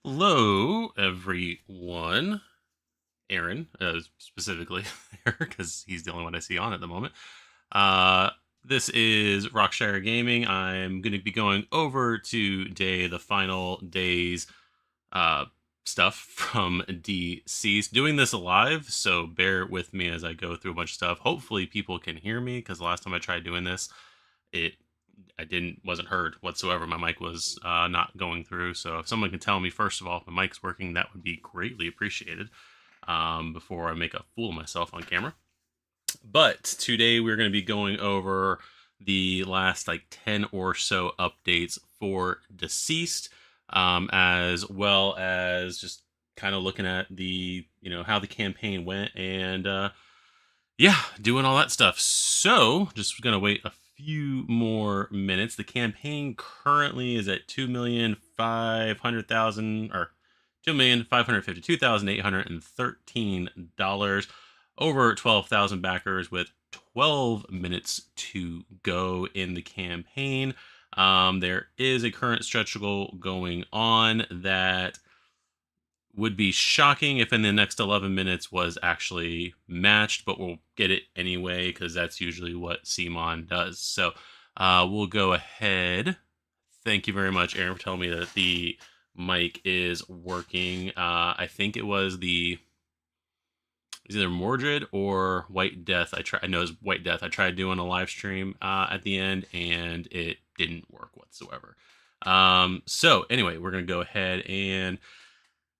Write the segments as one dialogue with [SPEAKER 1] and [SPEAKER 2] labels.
[SPEAKER 1] Hello, everyone. Aaron, specifically, because he's the only one I see on at the moment. Uh, this is Rockshire Gaming. I'm going to be going over today the final day's uh, stuff from DCeased. Doing this live, so bear with me as I go through a bunch of stuff. Hopefully, people can hear me because the last time I tried doing this, it wasn't heard whatsoever. My mic was not going through. So if someone can tell me first of all if my mic's working, that would be greatly appreciated before I make a fool of myself on camera. But today we're going to be going over the last like 10 or so updates for DCeased, as well as just kind of looking at the how the campaign went and yeah, doing all that stuff. So just gonna wait a few more minutes. The campaign currently is at 2,500,000 or $2,552,813. Over 12,000 backers with 12 minutes to go in the campaign. There is a current stretch goal going on that would be shocking if in the next 11 minutes was actually matched, but we'll get it anyway because that's usually what CMON does. So we'll go ahead. Thank you very much, Aaron, for telling me that the mic is working. I think it was either Mordred or White Death. I know it's White Death. I tried doing a live stream at the end and it didn't work whatsoever. So anyway, we're going to go ahead and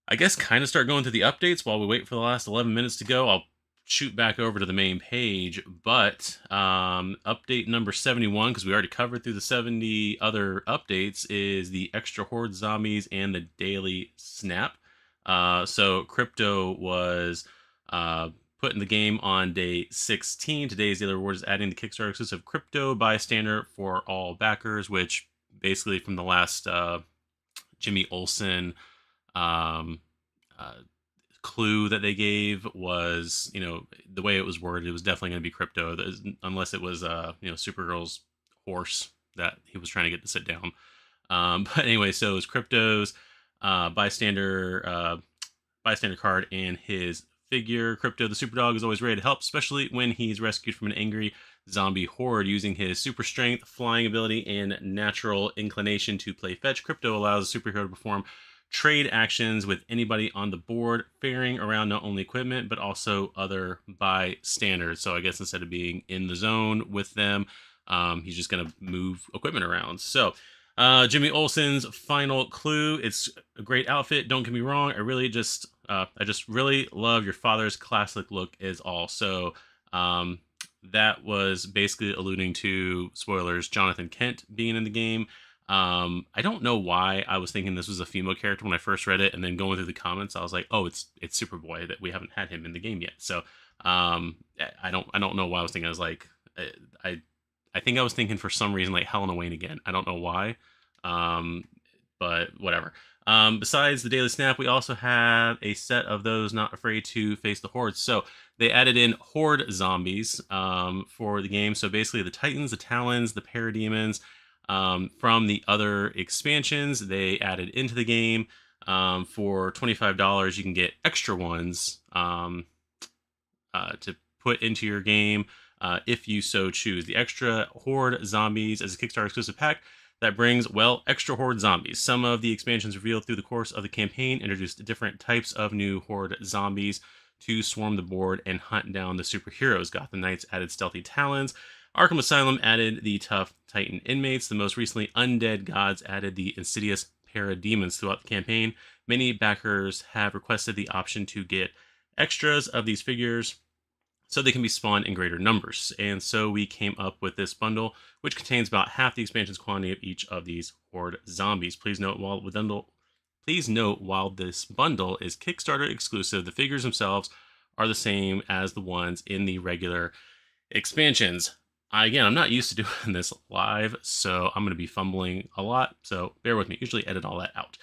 [SPEAKER 1] I guess kind of start going through the updates while we wait for the last 11 minutes to go. I'll shoot back over to the main page, but update number 71, because we already covered through the 70 other updates, is the extra horde zombies and the daily snap. So Krypto was put in the game on day 16. Today's daily reward is adding the Kickstarter exclusive Krypto bystander for all backers, which basically from the last Jimmy Olsen clue that they gave was, the way it was worded, it was definitely going to be Krypto, unless it was, Supergirl's horse that he was trying to get to sit down. But anyway, so it was Krypto's bystander card and his figure. Krypto, the super dog, is always ready to help, especially when he's rescued from an angry zombie horde. Using his super strength, flying ability, and natural inclination to play fetch, Krypto allows the superhero to perform trade actions with anybody on the board, ferrying around not only equipment but also other bystanders. So I guess instead of being in the zone with them, he's just going to move equipment around. So Jimmy Olsen's final clue: it's a great outfit, don't get me wrong. I just really love your father's classic look is all. So that was basically alluding to, spoilers, Jonathan Kent being in the game. I don't know why I was thinking this was a female character when I first read it, and then going through the comments, I was like, oh, it's Superboy, that we haven't had him in the game yet. So I don't know why I was thinking. I was like, I think I was thinking for some reason like Helena Wayne again. I don't know why, but whatever. Besides the Daily Snap, we also have a set of those not afraid to face the hordes. So they added in horde zombies for the game. So basically the Titans, the Talons, the Parademons, from the other expansions, they added into the game. For $25, you can get extra ones to put into your game if you so choose. The extra horde zombies as a Kickstarter exclusive pack that brings, well, extra horde zombies. Some of the expansions revealed through the course of the campaign introduced different types of new horde zombies to swarm the board and hunt down the superheroes. Gotham Knights added stealthy Talons. Arkham Asylum added the tough Titan inmates. The most recently, Undead Gods added the insidious Parademons throughout the campaign. Many backers have requested the option to get extras of these figures so they can be spawned in greater numbers. And so we came up with this bundle, which contains about half the expansion's quantity of each of these horde zombies. Please note, while this bundle is Kickstarter exclusive, the figures themselves are the same as the ones in the regular expansions. Again, I'm not used to doing this live, so I'm going to be fumbling a lot, so bear with me. Usually edit all that out.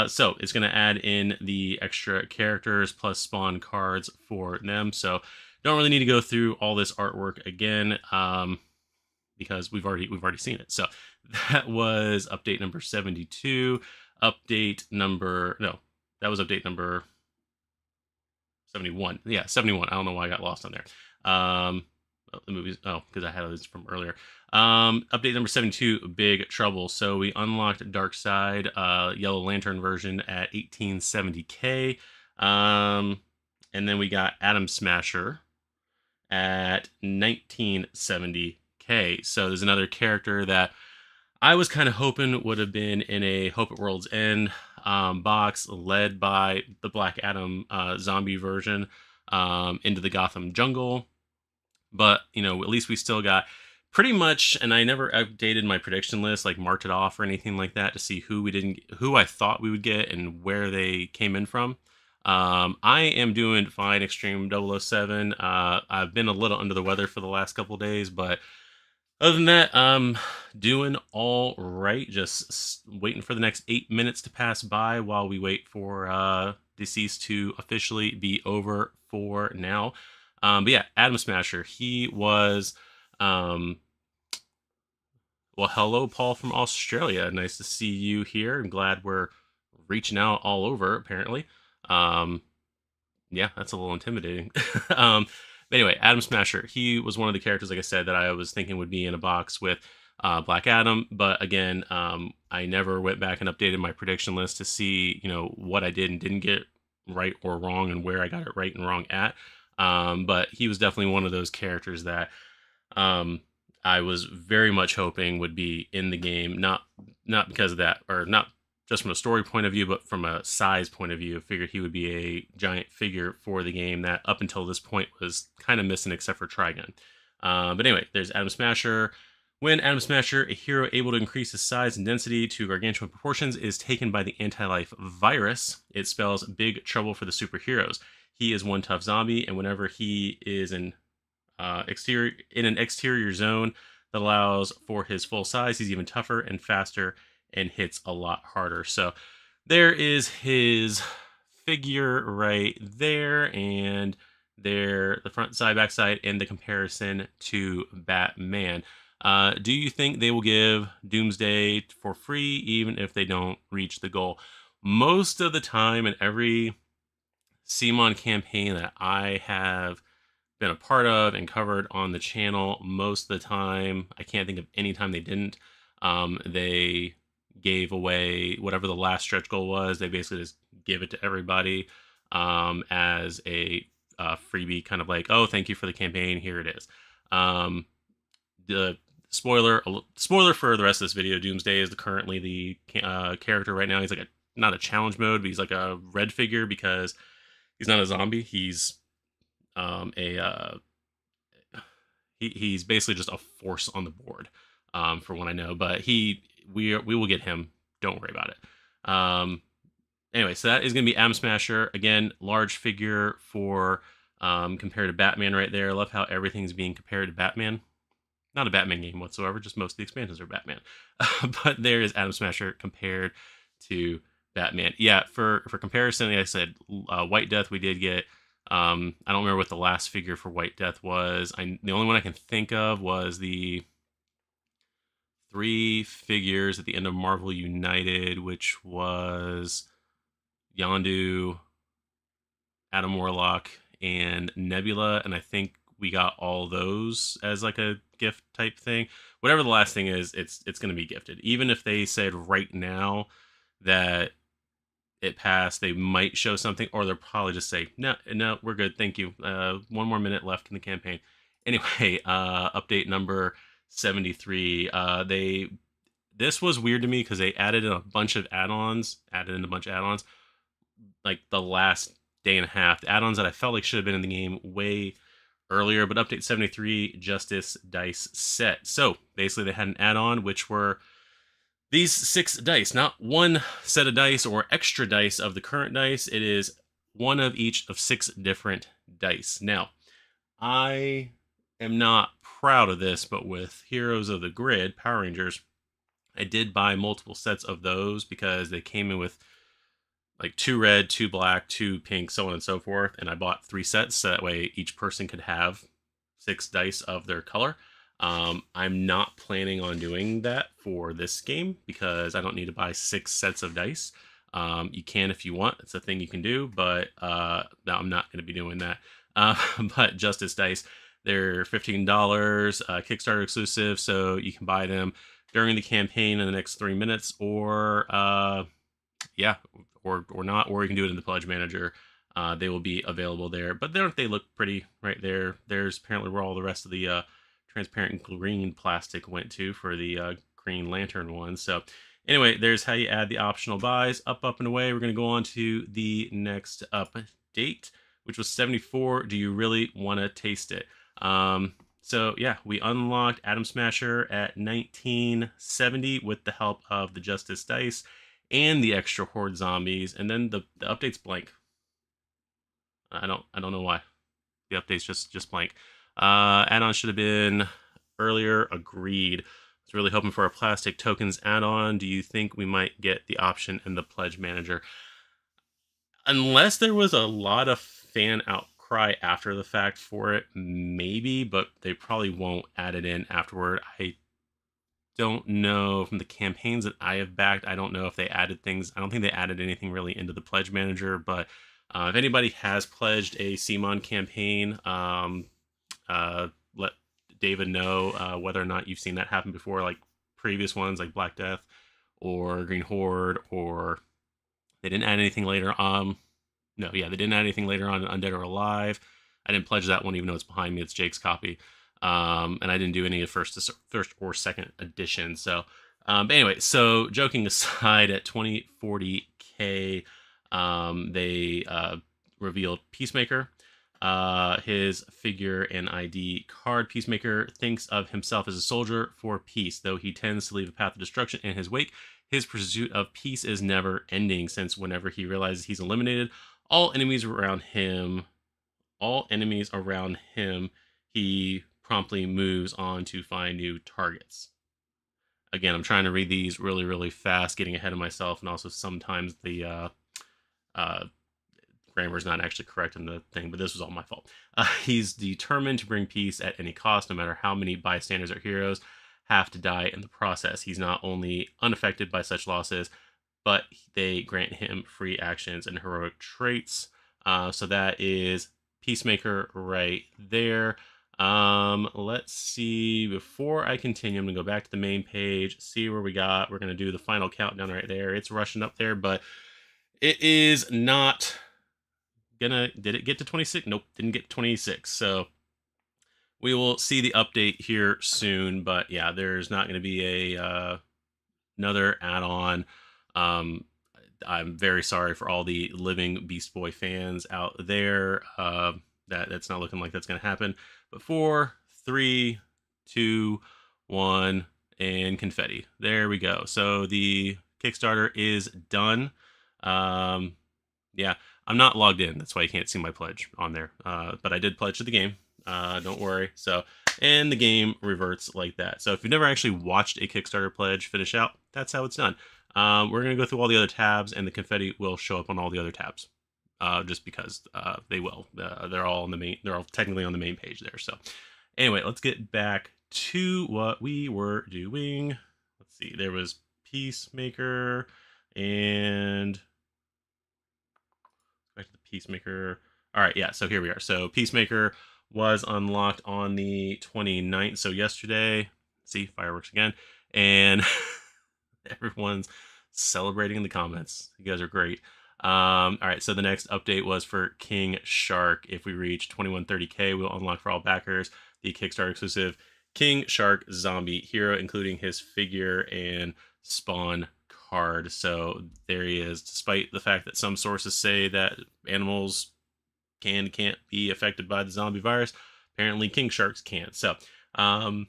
[SPEAKER 1] So it's going to add in the extra characters plus spawn cards for them. So don't really need to go through all this artwork again because we've already seen it. So that was update number 72. update number, no, that was update number 71. Yeah, 71. I don't know why I got lost on there. The movies, because I had this from earlier. Update number 72, Big Trouble. So we unlocked Darkseid, Yellow Lantern version at 1870k. And then we got Atom Smasher at 1970k. So there's another character that I was kind of hoping would have been in a Hope at World's End box led by the Black Adam zombie version into the Gotham jungle. But, you know, at least we still got pretty much, and I never updated my prediction list, like marked it off or anything like that to see who I thought we would get and where they came in from. I am doing fine, Extreme 007. I've been a little under the weather for the last couple days, but other than that, I'm doing all right. Just waiting for the next 8 minutes to pass by while we wait for DCeased to officially be over for now. But yeah, Atom Smasher, he was, well, hello, Paul from Australia. Nice to see you here. I'm glad we're reaching out all over, apparently. Yeah, that's a little intimidating. But anyway, Atom Smasher, he was one of the characters, like I said, that I was thinking would be in a box with Black Adam. But again, I never went back and updated my prediction list to see, you know, what I did and didn't get right or wrong and where I got it right and wrong at. But he was definitely one of those characters that I was very much hoping would be in the game, not because of that, or not just from a story point of view, but from a size point of view. I figured he would be a giant figure for the game that up until this point was kind of missing except for Trigun. But anyway, there's Atom Smasher. When Atom Smasher, a hero able to increase his size and density to gargantuan proportions, is taken by the anti-life virus, it spells big trouble for the superheroes. He is one tough zombie, and whenever he is in an exterior zone that allows for his full size, he's even tougher and faster and hits a lot harder. So there is his figure right there, and there the front side, back side, and the comparison to Batman. Do you think they will give Doomsday for free even if they don't reach the goal? Most of the time, in every CMON campaign that I have been a part of and covered on the channel, most of the time, I can't think of any time they didn't. They gave away whatever the last stretch goal was. They basically just give it to everybody as a freebie, kind of like, oh, thank you for the campaign, here it is. The spoiler for the rest of this video, Doomsday is currently the character right now. He's like not a challenge mode, but he's like a red figure because he's not a zombie. He's he's basically just a force on the board, for what I know. But we will get him. Don't worry about it. Anyway, so that is going to be Atom Smasher. Again, large figure for compared to Batman right there. I love how everything's being compared to Batman. Not a Batman game whatsoever, just most of the expansions are Batman. But there is Atom Smasher compared to Batman. Yeah, for comparison, like I said, White Death we did get. I don't remember what the last figure for White Death was. The only one I can think of was the 3 figures at the end of Marvel United, which was Yondu, Adam Warlock, and Nebula, and I think we got all those as like a gift type thing. Whatever the last thing is, it's going to be gifted. Even if they said right now that it passed, they might show something, or they'll probably just say, no, we're good, thank you. 1 more minute left in the campaign. Anyway, update number 73. This was weird to me because they added in a bunch of add-ons, like the last day and a half. The add-ons that I felt like should have been in the game way earlier, but update 73, Justice Dice set. So basically they had an add-on, which were these 6 dice, not one set of dice or extra dice of the current dice. It is one of each of 6 different dice. Now, I am not proud of this, but with Heroes of the Grid, Power Rangers, I did buy multiple sets of those because they came in with like 2 red, 2 black, 2 pink, so on and so forth. And I bought 3 sets so that way each person could have 6 dice of their color. I'm not planning on doing that for this game because I don't need to buy 6 sets of dice. You can if you want. It's a thing you can do, but no, I'm not going to be doing that. But Justice Dice, they're $15, Kickstarter exclusive, so you can buy them during the campaign in the next 3 minutes, or yeah, or not, or you can do it in the Pledge Manager. They will be available there, but they look pretty right there. There's apparently where all the rest of the transparent green plastic went to for the Green Lantern one. So anyway, there's how you add the optional buys. Up, and away. We're going to go on to the next update, which was 74. Do you really want to taste it? So yeah, we unlocked Atom Smasher at 1970 with the help of the Justice Dice and the extra horde zombies, and then the update's blank. I don't know why. The update's just blank. Add-on should have been earlier. Agreed. I was really hoping for a plastic tokens add-on. Do you think we might get the option in the Pledge Manager? Unless there was a lot of fan outcry after the fact for it, maybe, but they probably won't add it in afterward. I don't know from the campaigns that I have backed. I don't know if they added things. I don't think they added anything really into the Pledge Manager, but if anybody has pledged a CMON campaign, let David know whether or not you've seen that happen before, like previous ones like Black Death or Green Horde, or they didn't add anything later. No, yeah, they didn't add anything later on Undead or Alive. I didn't pledge that one, even though it's behind me. It's Jake's copy. And I didn't do any of first or second edition. So, but anyway, so joking aside, at 2040K, they revealed Peacemaker, his figure and ID card. Peacemaker thinks of himself as a soldier for peace, though he tends to leave a path of destruction in his wake. His pursuit of peace is never ending, since whenever he realizes he's eliminated all enemies around him, he promptly moves on to find new targets. Again, I'm trying to read these really, really fast, getting ahead of myself, and also sometimes the grammar is not actually correct in the thing, but this was all my fault. He's determined to bring peace at any cost, no matter how many bystanders or heroes have to die in the process. He's not only unaffected by such losses, but they grant him free actions and heroic traits. So that is Peacemaker right there. Let's see. Before I continue, I'm gonna go back to the main page, see where we got. We're gonna do the final countdown right there. It's rushing up there, but it is not gonna. Did it get to 26? Nope, didn't get to 26. So we will see the update here soon. But yeah, there's not gonna be a another add-on. I'm very sorry for all the living Beast Boy fans out there. That's not looking like that's going to happen. But 4, 3, 2, 1, and confetti. There we go. So the Kickstarter is done. Yeah, I'm not logged in. That's why you can't see my pledge on there. But I did pledge to the game. Don't worry. So, and the game reverts like that. So if you've never actually watched a Kickstarter pledge finish out, that's how it's done. We're going to go through all the other tabs, and the confetti will show up on all the other tabs. Just because they will. They're all on the main. They're all technically on the main page there. So, anyway, let's get back to what we were doing. Let's see. There was Peacemaker, and back to the Peacemaker. All right, yeah. So here we are. So Peacemaker was unlocked on the 29th. So yesterday. See, fireworks again, and everyone's celebrating in the comments. You guys are great. All right, so the next update was for King Shark. If we reach 2130K, we'll unlock for all backers the Kickstarter exclusive King Shark zombie hero, including his figure and spawn card. So there he is. Despite the fact that some sources say that animals can't be affected by the zombie virus, apparently King Sharks can't. So, Nanu,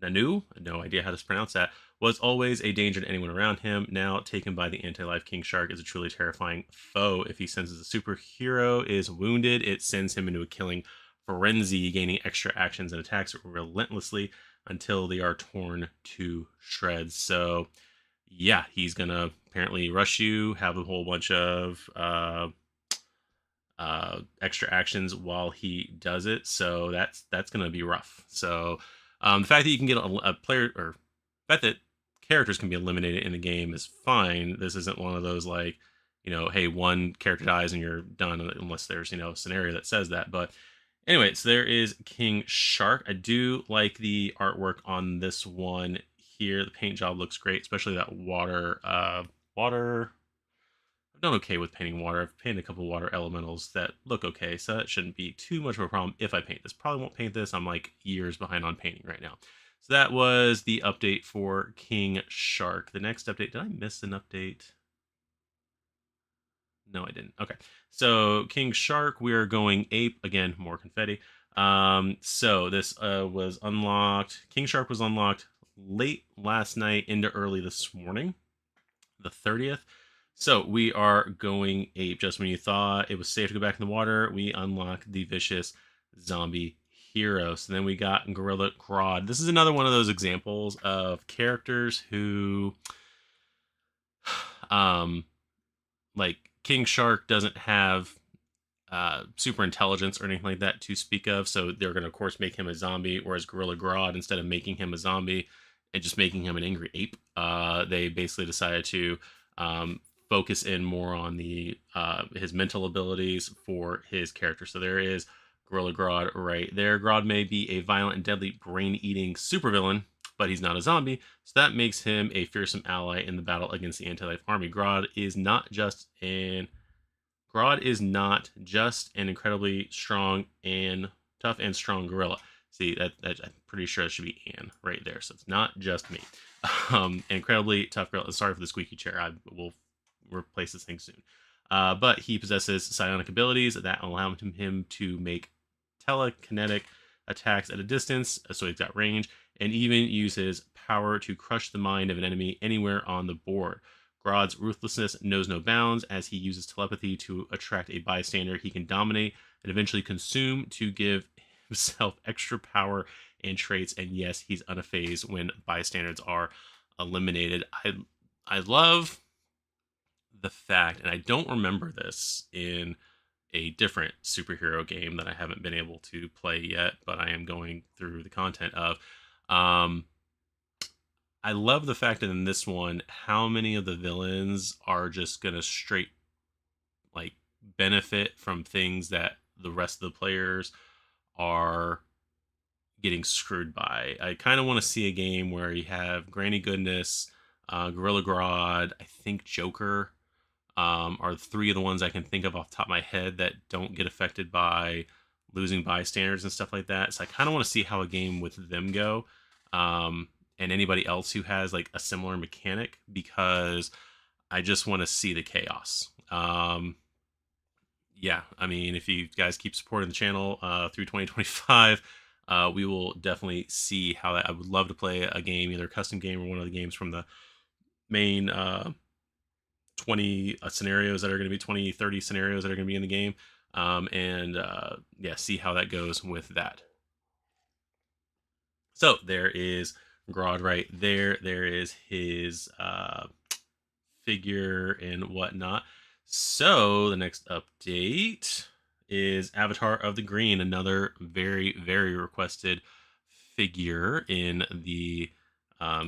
[SPEAKER 1] no idea how to pronounce that, was always a danger to anyone around him. Now taken by the anti-life King Shark is a truly terrifying foe. If he senses a superhero is wounded, it sends him into a killing frenzy, gaining extra actions and attacks relentlessly until they are torn to shreds. So yeah, he's gonna apparently rush you, have a whole bunch of extra actions while he does it. So that's gonna be rough. So The fact that you can get a player, or the fact that characters can be eliminated in the game is fine. This isn't one of those like, hey, one character dies and you're done, unless there's, a scenario that says that. But anyway, so there is King Shark. I do like the artwork on this one here. The paint job looks great, especially that water. Water. I've done okay with painting water. I've painted a couple of water elementals that look okay, so that shouldn't be too much of a problem if I paint this. Probably won't paint this. I'm like years behind on painting right now. So that was the update for King Shark. The next update, did I miss an update? No, I didn't. Okay. So King Shark, we are going ape. Again, more confetti. So this was unlocked. King Shark was unlocked late last night into early this morning, the 30th. So we are going ape. Just when you thought it was safe to go back in the water, we unlocked the vicious zombie hero. So then we got Gorilla Grodd. This is another one of those examples of characters who, like King Shark doesn't have super intelligence or anything like that to speak of. So they're going to, of course, make him a zombie, whereas Gorilla Grodd, instead of making him a zombie and just making him an angry ape, they basically decided to focus in more on the his mental abilities for his character. So there is Gorilla Grodd right there. Grodd may be a violent and deadly brain-eating supervillain, but he's not a zombie, so that makes him a fearsome ally in the battle against the anti-life army. Grodd is not just an incredibly strong and tough and strong gorilla. See, that I'm pretty sure it should be Anne right there, so it's not just me. Incredibly tough gorilla. Sorry for the squeaky chair. I will replace this thing soon. But he possesses psionic abilities that allow him to make telekinetic attacks at a distance, so he's got range, and even uses power to crush the mind of an enemy anywhere on the board. Grodd's ruthlessness knows no bounds, as he uses telepathy to attract a bystander he can dominate and eventually consume to give himself extra power and traits. And yes, he's unfazed when bystanders are eliminated. I love the fact, and I don't remember this in a different superhero game that I haven't been able to play yet, but I am going through the content of. I love the fact that in this one, how many of the villains are just gonna straight like benefit from things that the rest of the players are getting screwed by. I kind of want to see a game where you have Granny Goodness, Gorilla Grodd, I think Joker, are three of the ones I can think of off the top of my head that don't get affected by losing bystanders and stuff like that. So I kind of want to see how a game with them go, and anybody else who has like a similar mechanic, because I just want to see the chaos. Yeah, I mean, if you guys keep supporting the channel through 2025, we will definitely see how that. I would love to play a game, either a custom game or one of the games from the main 20 scenarios that are going to be 20, 30 scenarios that are going to be in the game. Yeah, see how that goes with that. So there is Grodd right there. There is his figure and whatnot. So the next update is Avatar of the Green, another very, very requested figure in the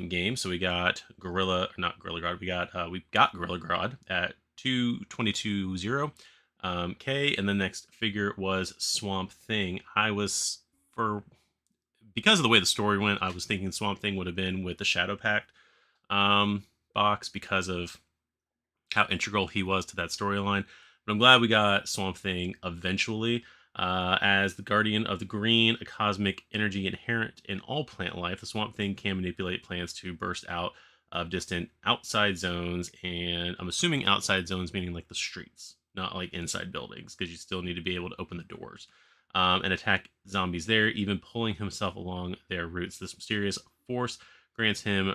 [SPEAKER 1] game. So we got Gorilla Grodd. We got Gorilla Grodd at 222.0 K, and the next figure was Swamp Thing. Because of the way the story went, I was thinking Swamp Thing would have been with the Shadow Pact box because of how integral he was to that storyline. But I'm glad we got Swamp Thing eventually. As the Guardian of the Green, a cosmic energy inherent in all plant life, the Swamp Thing can manipulate plants to burst out of distant outside zones, and I'm assuming outside zones meaning like the streets, not like inside buildings, because you still need to be able to open the doors, and attack zombies there, even pulling himself along their routes. This mysterious force grants him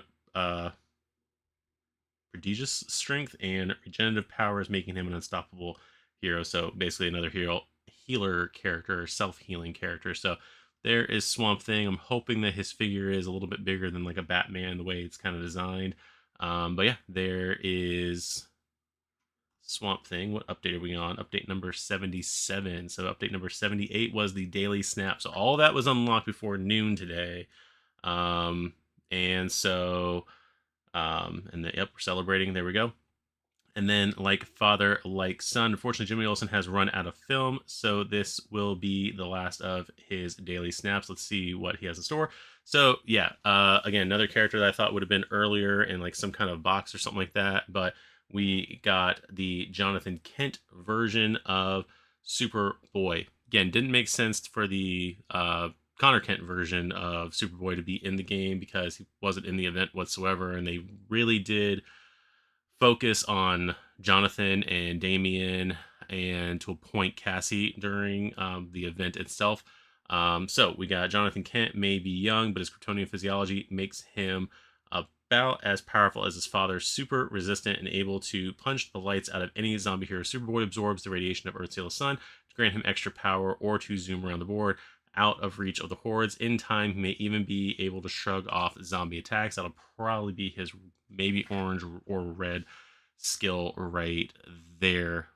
[SPEAKER 1] prodigious strength and regenerative powers, making him an unstoppable hero. So basically another healer character, self-healing character. So there is Swamp Thing. I'm hoping that his figure is a little bit bigger than like a Batman, the way it's kind of designed. But yeah, there is Swamp Thing. What update are we on? Update number 77. So update number 78 was the daily snap. So all that was unlocked before noon today. And so, yep, we're celebrating. There we go. And then, like father, like son. Unfortunately, Jimmy Olsen has run out of film, so this will be the last of his daily snaps. Let's see what he has in store. So, yeah, again, another character that I thought would have been earlier in like some kind of box or something like that, but we got the Jonathan Kent version of Superboy. Again, didn't make sense for the Connor Kent version of Superboy to be in the game because he wasn't in the event whatsoever, and they really did focus on Jonathan and Damian and to a point Cassie during the event itself. So we got Jonathan Kent, may be young, but his Kryptonian physiology makes him about as powerful as his father, super resistant and able to punch the lights out of any zombie hero. Superboy absorbs the radiation of Earth's yellow sun to grant him extra power or to zoom around the board out of reach of the hordes. In time, he may even be able to shrug off zombie attacks. That'll probably be his maybe orange or red skill right there.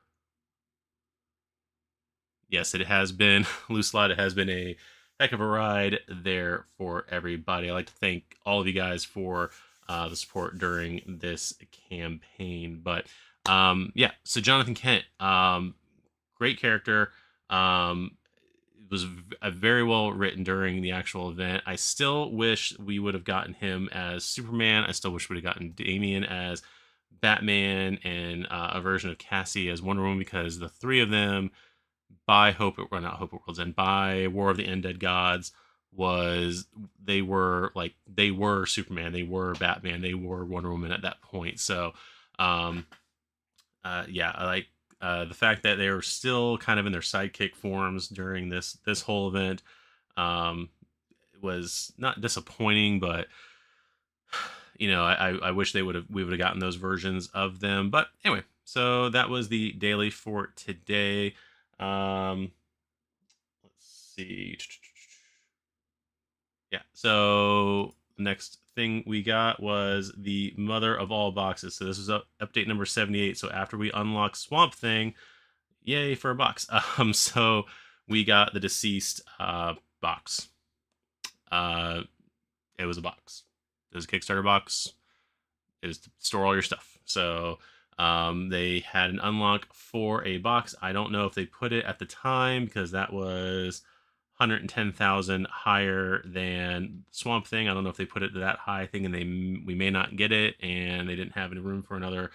[SPEAKER 1] Yes, it has been loose slide. It has been a heck of a ride there for everybody. I'd like to thank all of you guys for the support during this campaign. But yeah, so Jonathan Kent, great character. It was very well written during the actual event. I still wish we would have gotten him as Superman. I still wish we would have gotten Damian as Batman and a version of Cassie as Wonder Woman, because the three of them by not Hope at World's End, by War of the Undead Gods they were Superman, they were Batman, they were Wonder Woman at that point. So yeah, I like the fact that they were still kind of in their sidekick forms during this whole event. Was not disappointing, but I wish we would have gotten those versions of them. But anyway, so that was the daily for today. Let's see. Yeah, so the next thing we got was the mother of all boxes. So this was update number 78. So after we unlock Swamp Thing, yay for a box. So we got the DCeased box. It was a box. It was a Kickstarter box. It was to store all your stuff. So they had an unlock for a box. I don't know if they put it at the time because that was 110,000 higher than Swamp Thing. I don't know if they put it to that high thing, and we may not get it, and they didn't have any room for another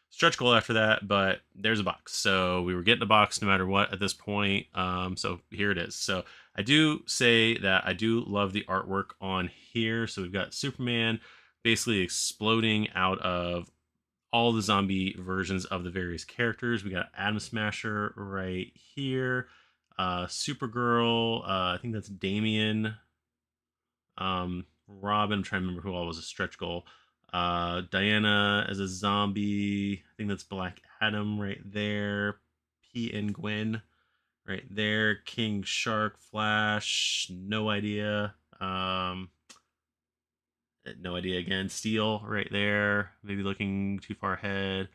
[SPEAKER 1] stretch goal after that. But there's a box, so we were getting a box no matter what at this point. So here it is. So I do say that I do love the artwork on here. So we've got Superman basically exploding out of all the zombie versions of the various characters. We got Atom Smasher right here. Supergirl, I think that's Damian. Robin, I'm trying to remember who all was a stretch goal. Diana as a zombie, I think that's Black Adam right there. P and Gwen right there. King Shark, Flash, no idea. No idea again. Steel right there. Maybe looking too far ahead.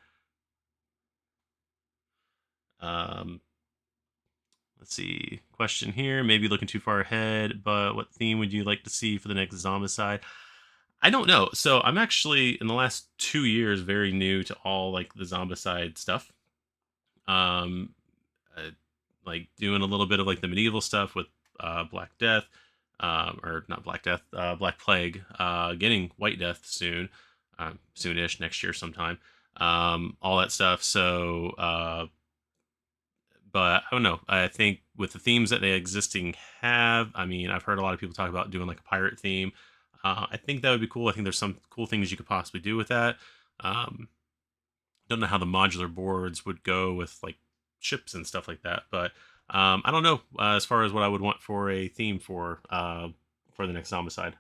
[SPEAKER 1] Let's see. Question here. Maybe looking too far ahead, but what theme would you like to see for the next Zombicide? I don't know. So I'm actually, in the last 2 years, very new to all like the Zombicide stuff. Like doing a little bit of like the medieval stuff with Black Death, or not Black Death, Black Plague, getting White Death soon, soonish, next year sometime, all that stuff. So, but I don't know. I think with the themes that they existing have, I mean, I've heard a lot of people talk about doing like a pirate theme. I think that would be cool. I think there's some cool things you could possibly do with that. Don't know how the modular boards would go with like ships and stuff like that, but I don't know as far as what I would want for a theme for the next Zombicide.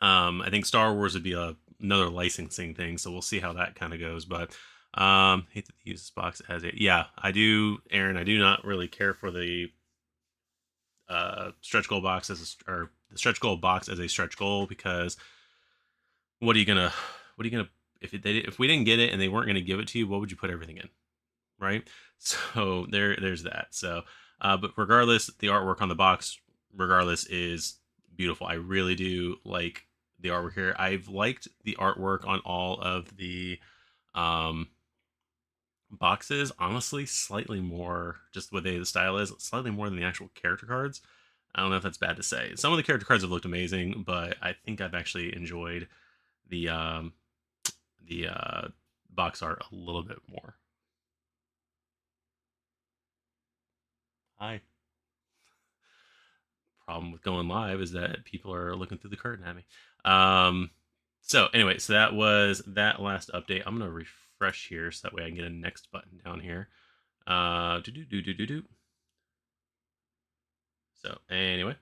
[SPEAKER 1] I think Star Wars would be another licensing thing, so we'll see how that kind of goes. But hate to use this box as a I do, Aaron. I do not really care for the stretch goal box or the stretch goal box as a stretch goal, because what are you gonna if we didn't get it and they weren't gonna give it to you, what would you put everything in, right? So there's that. So but regardless, the artwork on the box regardless, is beautiful. I really do like the artwork here. I've liked the artwork on all of the um, boxes, honestly, slightly more, just the way the style is, slightly more than the actual character cards. I don't know if that's bad to say. Some of the character cards have looked amazing, but I think I've actually enjoyed the box art a little bit more. Hi. Problem with going live is that people are looking through the curtain at me. So anyway, so that was that last update. I'm gonna refresh here so that way I can get a next button down here. Do do do do do do. So anyway,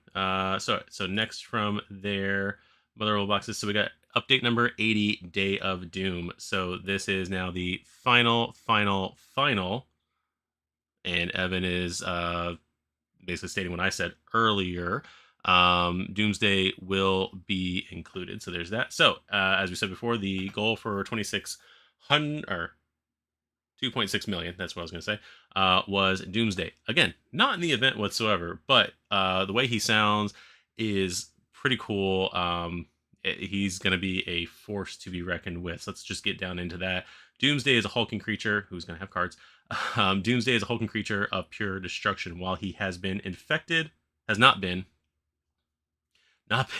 [SPEAKER 1] so next from their Motherwell boxes, so we got update number 80, Day of Doom. So this is now the final, and Evan is basically stating what I said earlier. Doomsday will be included. So there's that. So as we said before, the goal for 2,600 or 2.6 million, that's what I was going to say, was Doomsday. Again, not in the event whatsoever, but the way he sounds is pretty cool. He's going to be a force to be reckoned with. So let's just get down into that. Doomsday is a hulking creature who's going to have cards. Doomsday is a hulking creature of pure destruction. While he has been infected, has not been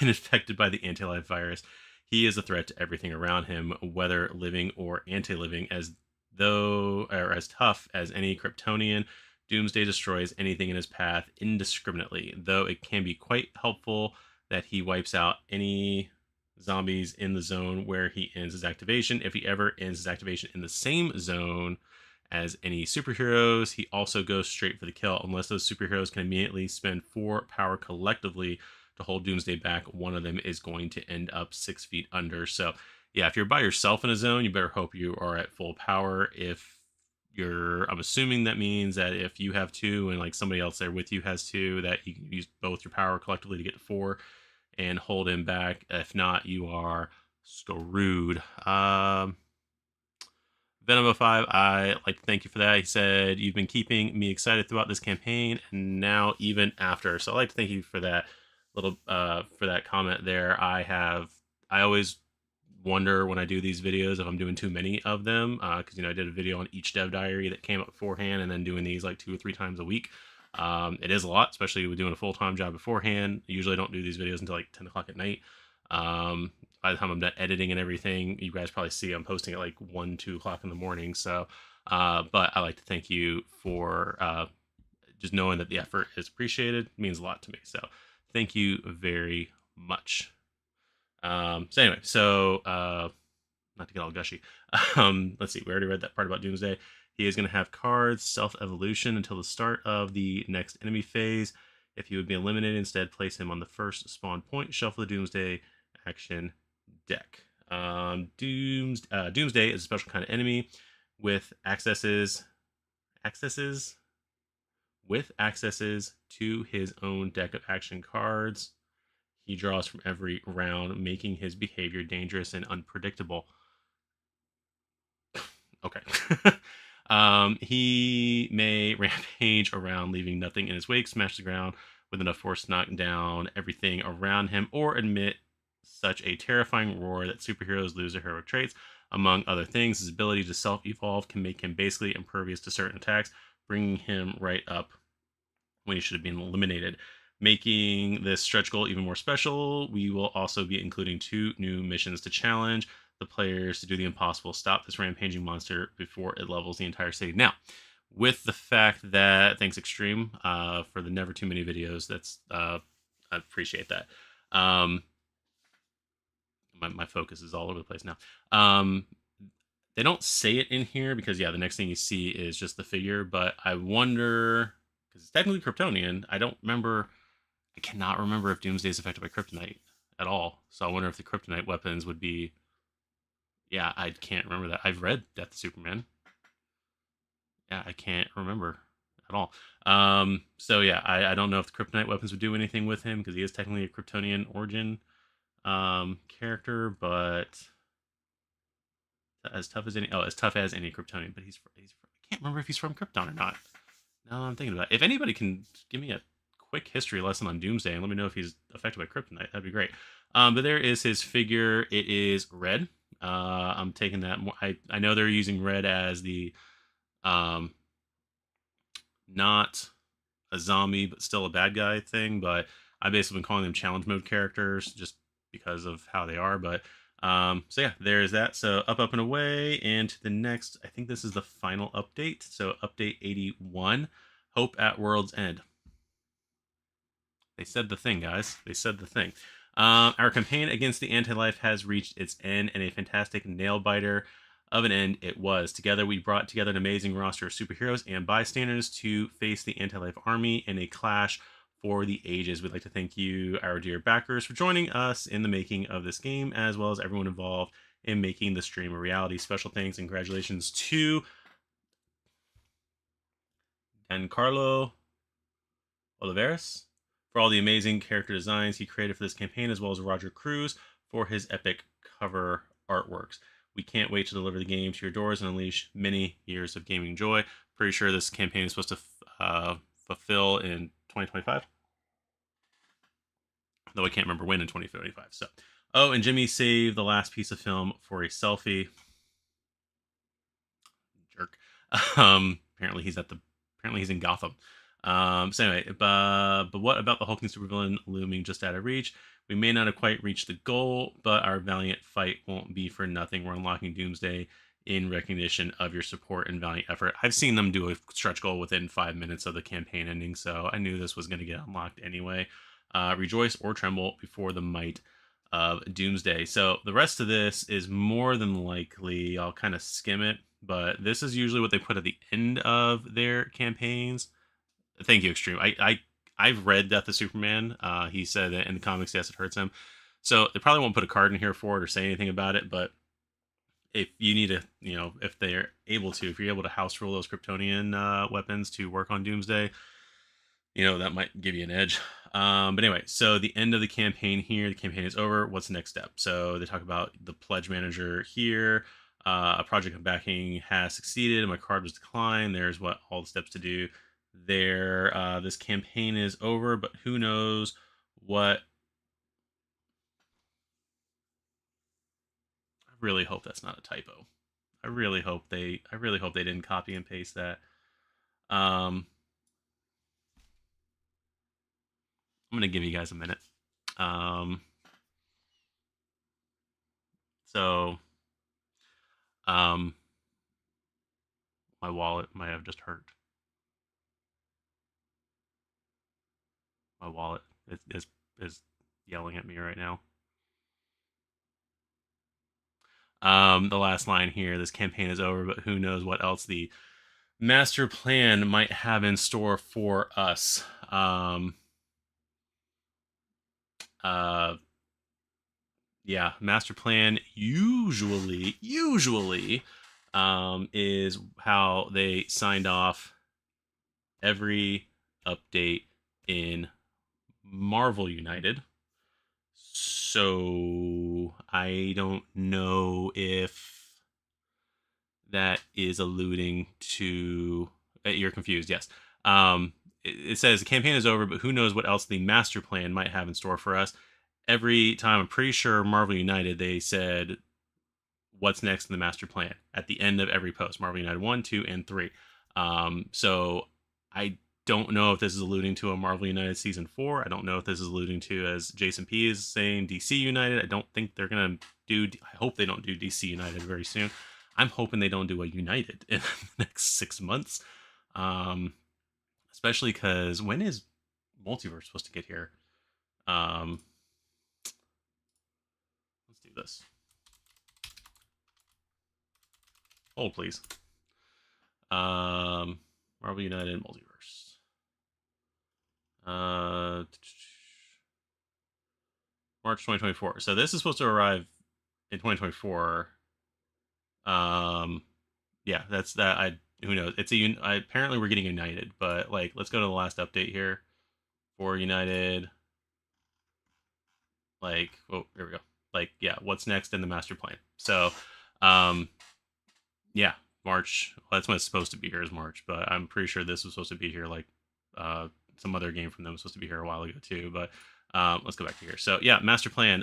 [SPEAKER 1] infected by the anti-life virus, he is a threat to everything around him, whether living or anti-living, as tough as any Kryptonian. Doomsday destroys anything in his path indiscriminately, though it can be quite helpful that he wipes out any zombies in the zone where he ends his activation. If he ever ends his activation in the same zone as any superheroes, he also goes straight for the kill. Unless those superheroes can immediately spend 4 power collectively to hold Doomsday back, one of them is going to end up 6 feet under. So yeah, if you're by yourself in a zone, you better hope you are at full power. If I'm assuming that means that if you have 2 and like somebody else there with you has 2, that you can use both your power collectively to get to 4 and hold him back. If not, you are screwed. Venom05, I like to thank you for that. He said, you've been keeping me excited throughout this campaign and now even after. So I'd like to thank you for that for that comment there. I always wonder when I do these videos if I'm doing too many of them, because I did a video on each dev diary that came up beforehand, and then doing these like 2 or 3 times a week. It is a lot, especially with doing a full-time job beforehand. I usually don't do these videos until like 10 o'clock at night. By the time I'm done editing and everything, you guys probably see I'm posting at like 1, 2 o'clock in the morning. So but I like to thank you for just knowing that the effort is appreciated. It means a lot to me, so thank you very much. So anyway, not to get all gushy. Let's see. We already read that part about Doomsday. He is going to have cards, self-evolution until the start of the next enemy phase. If he would be eliminated, instead place him on the first spawn point. Shuffle the Doomsday action deck. Doomsday is a special kind of enemy with accesses to his own deck of action cards. He draws from every round, making his behavior dangerous and unpredictable. Okay. He may rampage around, leaving nothing in his wake, smash the ground with enough force to knock down everything around him, or emit such a terrifying roar that superheroes lose their heroic traits. Among other things, his ability to self-evolve can make him basically impervious to certain attacks, bringing him right up when he should have been eliminated. Making this stretch goal even more special, we will also be including 2 new missions to challenge the players to do the impossible, stop this rampaging monster before it levels the entire city. Now, with the fact that, thanks Extreme for the never too many videos, that's I appreciate that. My focus is all over the place now. They don't say it in here because, yeah, the next thing you see is just the figure, but I wonder, because it's technically Kryptonian, I cannot remember if Doomsday is affected by kryptonite at all. So I wonder if the kryptonite weapons would be, yeah, I can't remember that. I've read Death to Superman. Yeah, I can't remember at all. So yeah, I don't know if the kryptonite weapons would do anything with him because he is technically a Kryptonian origin character, but as tough as any Kryptonian, but I can't remember if he's from Krypton or not. Now I'm thinking about it. If anybody can give me a quick history lesson on Doomsday and let me know if he's affected by kryptonite. That'd be great. But there is his figure. It is red. I'm taking that more. I know they're using red as the not a zombie but still a bad guy thing, but I basically been calling them challenge mode characters just because of how they are. But so yeah, there's that. So up and away, and to the next. I think this is the final update. So update 81, Hope at World's End. They said the thing, guys. They said the thing. Our campaign against the anti-life has reached its end, and a fantastic nail-biter of an end it was. Together, we brought together an amazing roster of superheroes and bystanders to face the anti-life army in a clash for the ages. We'd like to thank you, our dear backers, for joining us in the making of this game, as well as everyone involved in making the stream a reality. Special thanks and congratulations to Giancarlo Oliveras for all the amazing character designs he created for this campaign, as well as Roger Cruz for his epic cover artworks. We can't wait to deliver the game to your doors and unleash many years of gaming joy. Pretty sure this campaign is supposed to fulfill in 2025. Though I can't remember when in 2025. So, oh, and Jimmy saved the last piece of film for a selfie. Jerk. Apparently he's in Gotham. So anyway, but what about the hulking supervillain looming just out of reach? We may not have quite reached the goal, but our valiant fight won't be for nothing. We're unlocking Doomsday in recognition of your support and valiant effort. I've seen them do a stretch goal within 5 minutes of the campaign ending, so I knew this was going to get unlocked anyway. Rejoice or tremble before the might of Doomsday. So the rest of this is more than likely, I'll kind of skim it, but this is usually what they put at the end of their campaigns. Thank you, Extreme. I've read Death of Superman. He said that in the comics, yes, it hurts him. So they probably won't put a card in here for it or say anything about it. But if you need to, if they're able to, if you're able to house rule those Kryptonian weapons to work on Doomsday, that might give you an edge. But anyway, so the end of the campaign here, the campaign is over. What's the next step? So they talk about the pledge manager here. A project of backing has succeeded and my card was declined. There's what all the steps to do there. This campaign is over, but who knows what. I really hope that's not a typo. I really hope they didn't copy and paste that. I'm gonna give you guys a minute. My wallet might have just hurt. My wallet is yelling at me right now. The last line here, this campaign is over, but who knows what else the master plan might have in store for us. Yeah, master plan usually is how they signed off every update in Marvel United. So I don't know if that is alluding to. You're confused, yes. It says the campaign is over, but who knows what else the master plan might have in store for us. Every time, I'm pretty sure Marvel United, they said what's next in the master plan at the end of every post. Marvel United 1, 2, and 3. So I don't know if this is alluding to a Marvel United Season 4. I don't know if this is alluding to, as Jason P is saying, DC United. I don't think they're going to do. I hope they don't do DC United very soon. I'm hoping they don't do a United in the next 6 months. Especially because when is Multiverse supposed to get here? Let's do this. Hold, please. Marvel United Multiverse. March 2024. So this is supposed to arrive in 2024. Yeah, that's that. Who knows? It's apparently we're getting United, but let's go to the last update here for United. Here we go. Yeah, what's next in the master plan? So, yeah, March. Well, that's when it's supposed to be here is March, but I'm pretty sure this was supposed to be here some other game from them was supposed to be here a while ago too. But let's go back to here. So yeah, master plan.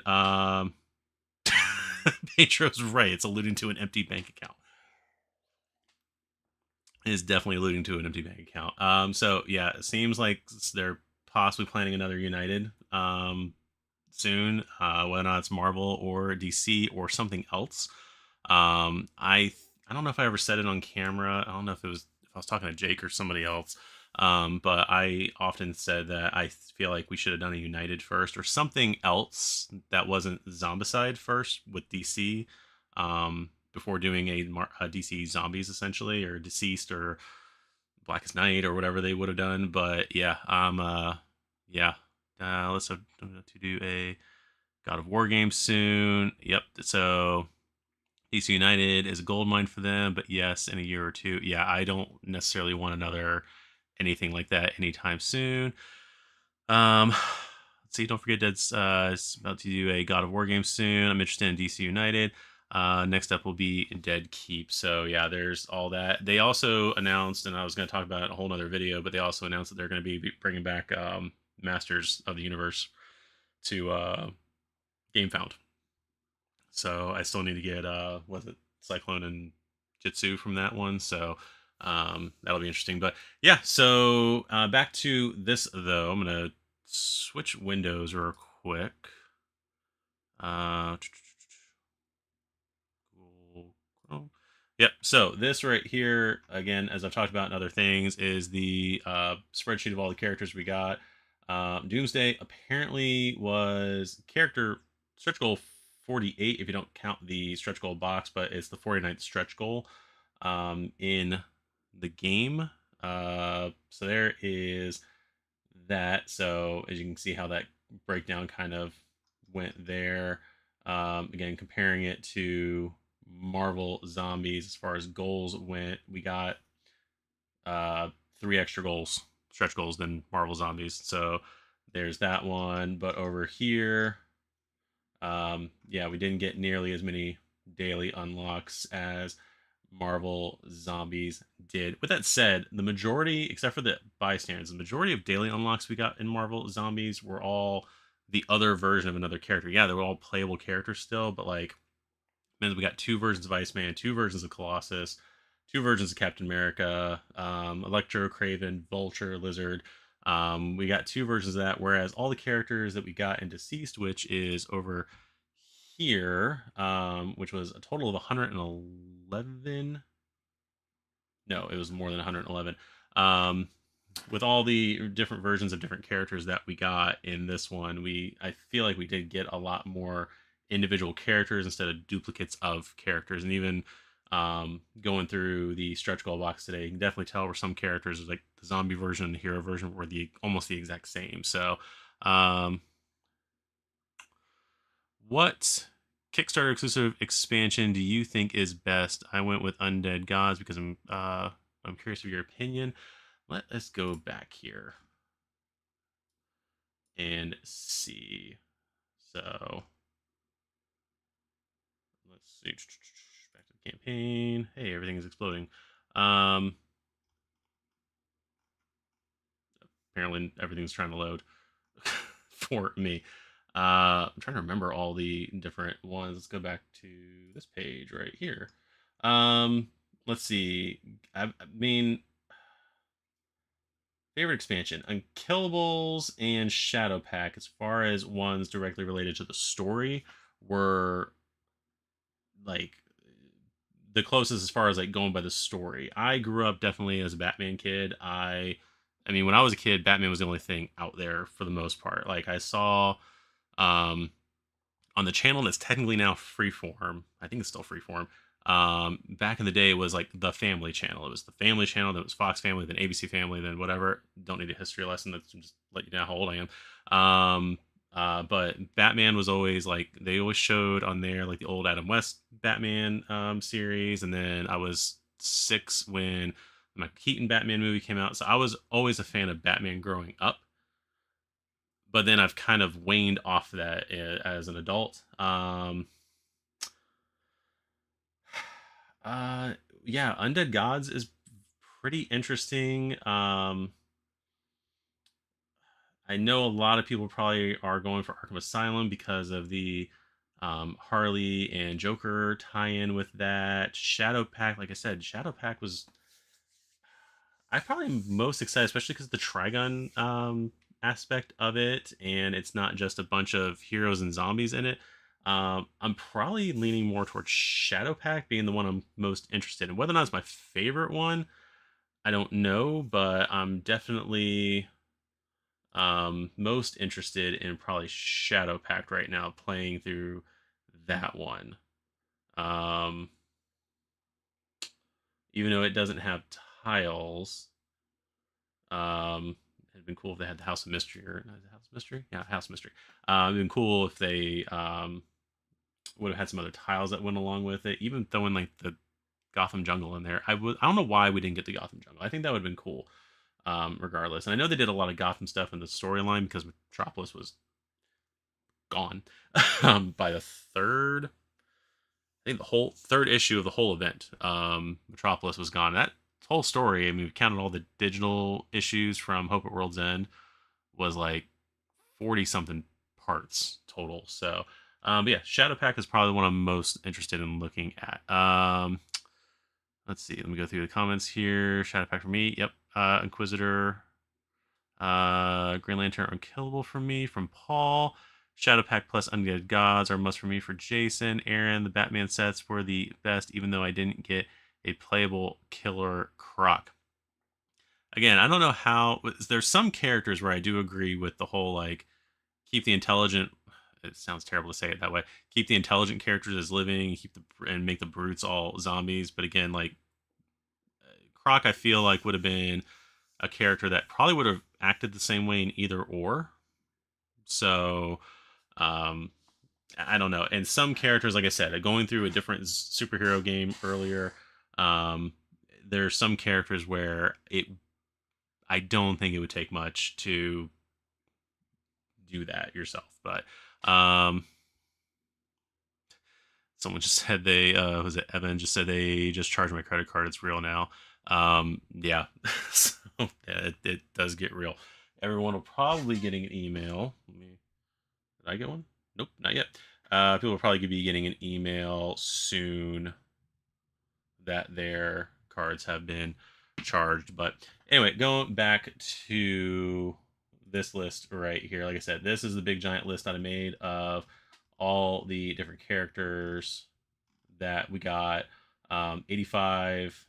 [SPEAKER 1] Pedro's right. It's alluding to an empty bank account. It is definitely alluding to an empty bank account. So yeah, it seems like they're possibly planning another United soon. Whether or not it's Marvel or DC or something else. I don't know if I ever said it on camera. I don't know if I was talking to Jake or somebody else. But I often said that I feel like we should have done a United first or something else that wasn't Zombicide first with DC. Before doing a DC Zombies essentially, or DCeased or Blackest Night or whatever they would have done. But yeah, yeah. Let's have to do a God of War game soon. Yep. So DC United is a gold mine for them, but yes, in a year or two. Yeah, I don't necessarily want another anything like that anytime soon. Let's see. Don't forget Dead's is about to do a God of War game soon. I'm interested in DC United. Next up will be Dead Keep. So yeah, there's all that. They also announced, and I was going to talk about it in a whole other video, but they also announced that they're going to be bringing back Masters of the Universe to GameFound. So I still need to get was it Cyclone and Jitsu from that one. So that'll be interesting. But yeah, so back to this though. I'm gonna switch windows real quick. Yep. So this right here, again, as I've talked about in other things, is the spreadsheet of all the characters we got. Doomsday apparently was character stretch goal 48 if you don't count the stretch goal box, but it's the 49th stretch goal in the game. So there is that. So as you can see how that breakdown kind of went there. Again, comparing it to Marvel Zombies as far as goals went, we got 3 extra goals, stretch goals, than Marvel Zombies. So there's that one. But over here, yeah, we didn't get nearly as many daily unlocks as Marvel Zombies did. With that said, the majority, except for the bystanders, the majority of daily unlocks we got in Marvel Zombies were all the other version of another character. Yeah, they were all playable characters still, but like, man, we got 2 versions of Iceman, 2 versions of Colossus, 2 versions of Captain America, Electro, Craven, Vulture, Lizard. We got 2 versions of that, whereas all the characters that we got in DCeased, which is over here, which was a total of 111. No, it was more than 111. With all the different versions of different characters that we got in this one, I feel like we did get a lot more individual characters instead of duplicates of characters. And even going through the stretch goal box today, you can definitely tell where some characters, like the zombie version and the hero version, were almost the exact same. So what Kickstarter exclusive expansion do you think is best? I went with Undead Gods because I'm curious of your opinion. Let us go back here and see. So let's see. Back to the campaign. Hey, everything is exploding. Apparently everything's trying to load for me. I'm trying to remember all the different ones. Let's go back to this page right here. Let's see. I mean, favorite expansion: Unkillables and Shadow Pack. As far as ones directly related to the story, were like the closest as far as like going by the story. I grew up definitely as a Batman kid. I mean, when I was a kid, Batman was the only thing out there for the most part. Like I saw um on the channel that's technically now Freeform. I think it's still Freeform. Back in the day, it was like the Family Channel. It was the Family Channel, then it was Fox Family, then ABC Family, then whatever. Don't need a history lesson. That's just let you know how old I am. But Batman was always like, they always showed on there like the old Adam West Batman series, and then I was 6 when my Keaton Batman movie came out, so I was always a fan of Batman growing up. But then I've kind of waned off that as an adult. Yeah, Undead Gods is pretty interesting. I know a lot of people probably are going for Arkham Asylum because of the Harley and Joker tie-in with that. Shadow Pack, like I said, Shadow Pack was I probably most excited, especially because the Trigun aspect of it, and it's not just a bunch of heroes and zombies in it. I'm probably leaning more towards Shadow Pack being the one I'm most interested in. Whether or not it's my favorite one, I don't know, but I'm definitely most interested in probably Shadow Pact right now, playing through that one. Um, Even though it doesn't have tiles, it'd been cool if they had the House of Mystery or not the House of Mystery, yeah, House of Mystery. It'd been cool if they would have had some other tiles that went along with it, even throwing like the Gotham Jungle in there. I don't know why we didn't get the Gotham Jungle. I think that would have been cool, regardless. And I know they did a lot of Gotham stuff in the storyline because Metropolis was gone by the third. I think the whole third issue of the whole event, Metropolis was gone. That whole story, I mean, we counted all the digital issues from Hope at World's End, was like 40 something parts total. So, but yeah, Shadow Pack is probably the one I'm most interested in looking at. Let's see. Let me go through the comments here. Shadow Pack for me. Yep. Inquisitor. Green Lantern Unkillable for me from Paul. Shadow Pack plus Undead Gods are must for me for Jason. Aaron, the Batman sets were the best, even though I didn't get a playable Killer Croc. Again, I don't know how. There's some characters where I do agree with the whole like keep the intelligent. It sounds terrible to say it that way. Keep the intelligent characters as living, and make the brutes all zombies. But again, like Croc, I feel like would have been a character that probably would have acted the same way in either or. So um, I don't know. And some characters, like I said, going through a different superhero game earlier, um, there's some characters where I don't think it would take much to do that yourself. But someone just said they was it Evan just said they just charged my credit card. It's real now. Yeah, so yeah, it does get real. Everyone will probably getting an email. Did I get one? Nope, not yet. People will probably be getting an email soon that their cards have been charged. But anyway, going back to this list right here. Like I said, this is the big giant list that I made of all the different characters that we got. 85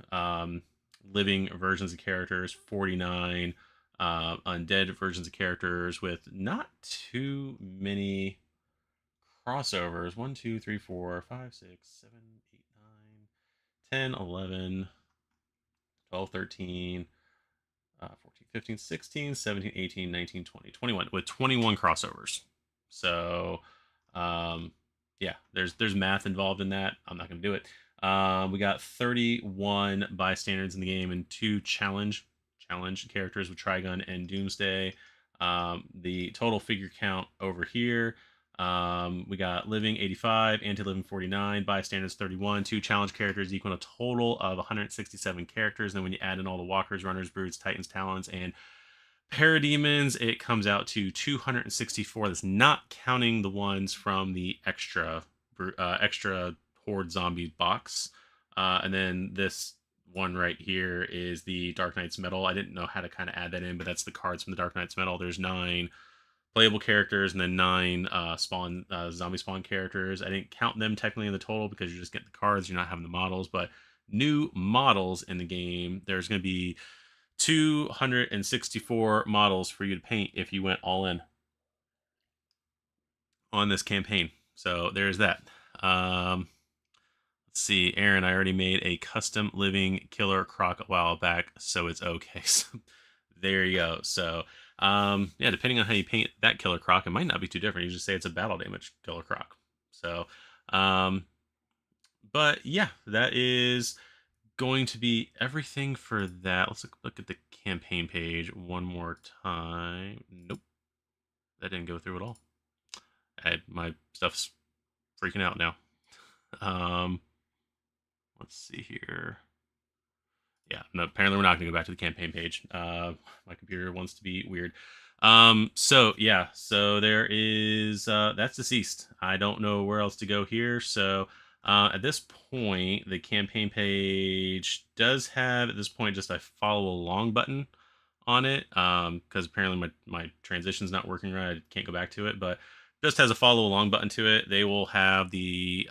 [SPEAKER 1] living versions of characters, 49 undead versions of characters with not too many crossovers. 1, 2, 3, 4, 5, 6, 7, 8, 9, 10, 11, 12, 13, 14, 15, 16, 17, 18, 19, 20, 21, with 21 crossovers. So, yeah, there's math involved in that. I'm not going to do it. We got 31 bystanders in the game and 2 challenge characters with Trigun and Doomsday. The total figure count over here. We got living 85, anti-living 49, bystanders 31, 2 challenge characters equal a total of 167 characters. And then when you add in all the walkers, runners, brutes, titans, talons, and parademons, it comes out to 264. That's not counting the ones from the extra horde zombie box. And then this one right here is the Dark Knight's Metal. I didn't know how to kind of add that in, but that's the cards from the Dark Knight's Metal. There's 9 playable characters and then 9 zombie spawn characters. I didn't count them technically in the total because you're just getting the cards, you're not having the models. But new models in the game, there's going to be 264 models for you to paint if you went all in on this campaign. So there's that. Let's see, Aaron, I already made a custom living Killer Croc a while back, so it's okay. So there you go. So yeah, depending on how you paint that Killer Croc, it might not be too different. You just say it's a battle damage Killer Croc. So but yeah, that is going to be everything for that. Let's look at the campaign page one more time. Nope, that didn't go through at all. My stuff's freaking out now. Let's see here. Yeah, no, apparently we're not going to go back to the campaign page. My computer wants to be weird. So yeah, so there is that's DCeased. I don't know where else to go here. So at this point, the campaign page does have at this point just a follow along button on it. Because apparently my transition's not working right. I can't go back to it, but just has a follow along button to it. They will have the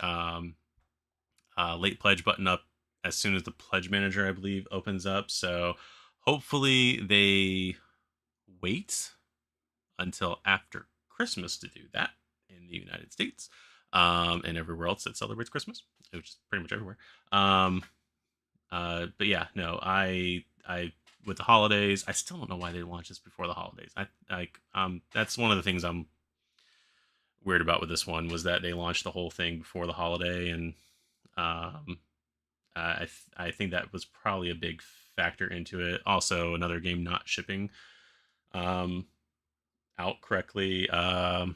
[SPEAKER 1] late pledge button up as soon as the pledge manager, I believe, opens up. So hopefully they wait until after Christmas to do that in the United States, and everywhere else that celebrates Christmas, which is pretty much everywhere. But yeah, no, I with the holidays, I still don't know why they launched this before the holidays. That's one of the things I'm weird about with this one was that they launched the whole thing before the holiday, and um, I think that was probably a big factor into it. Also, another game not shipping um, out correctly. Trying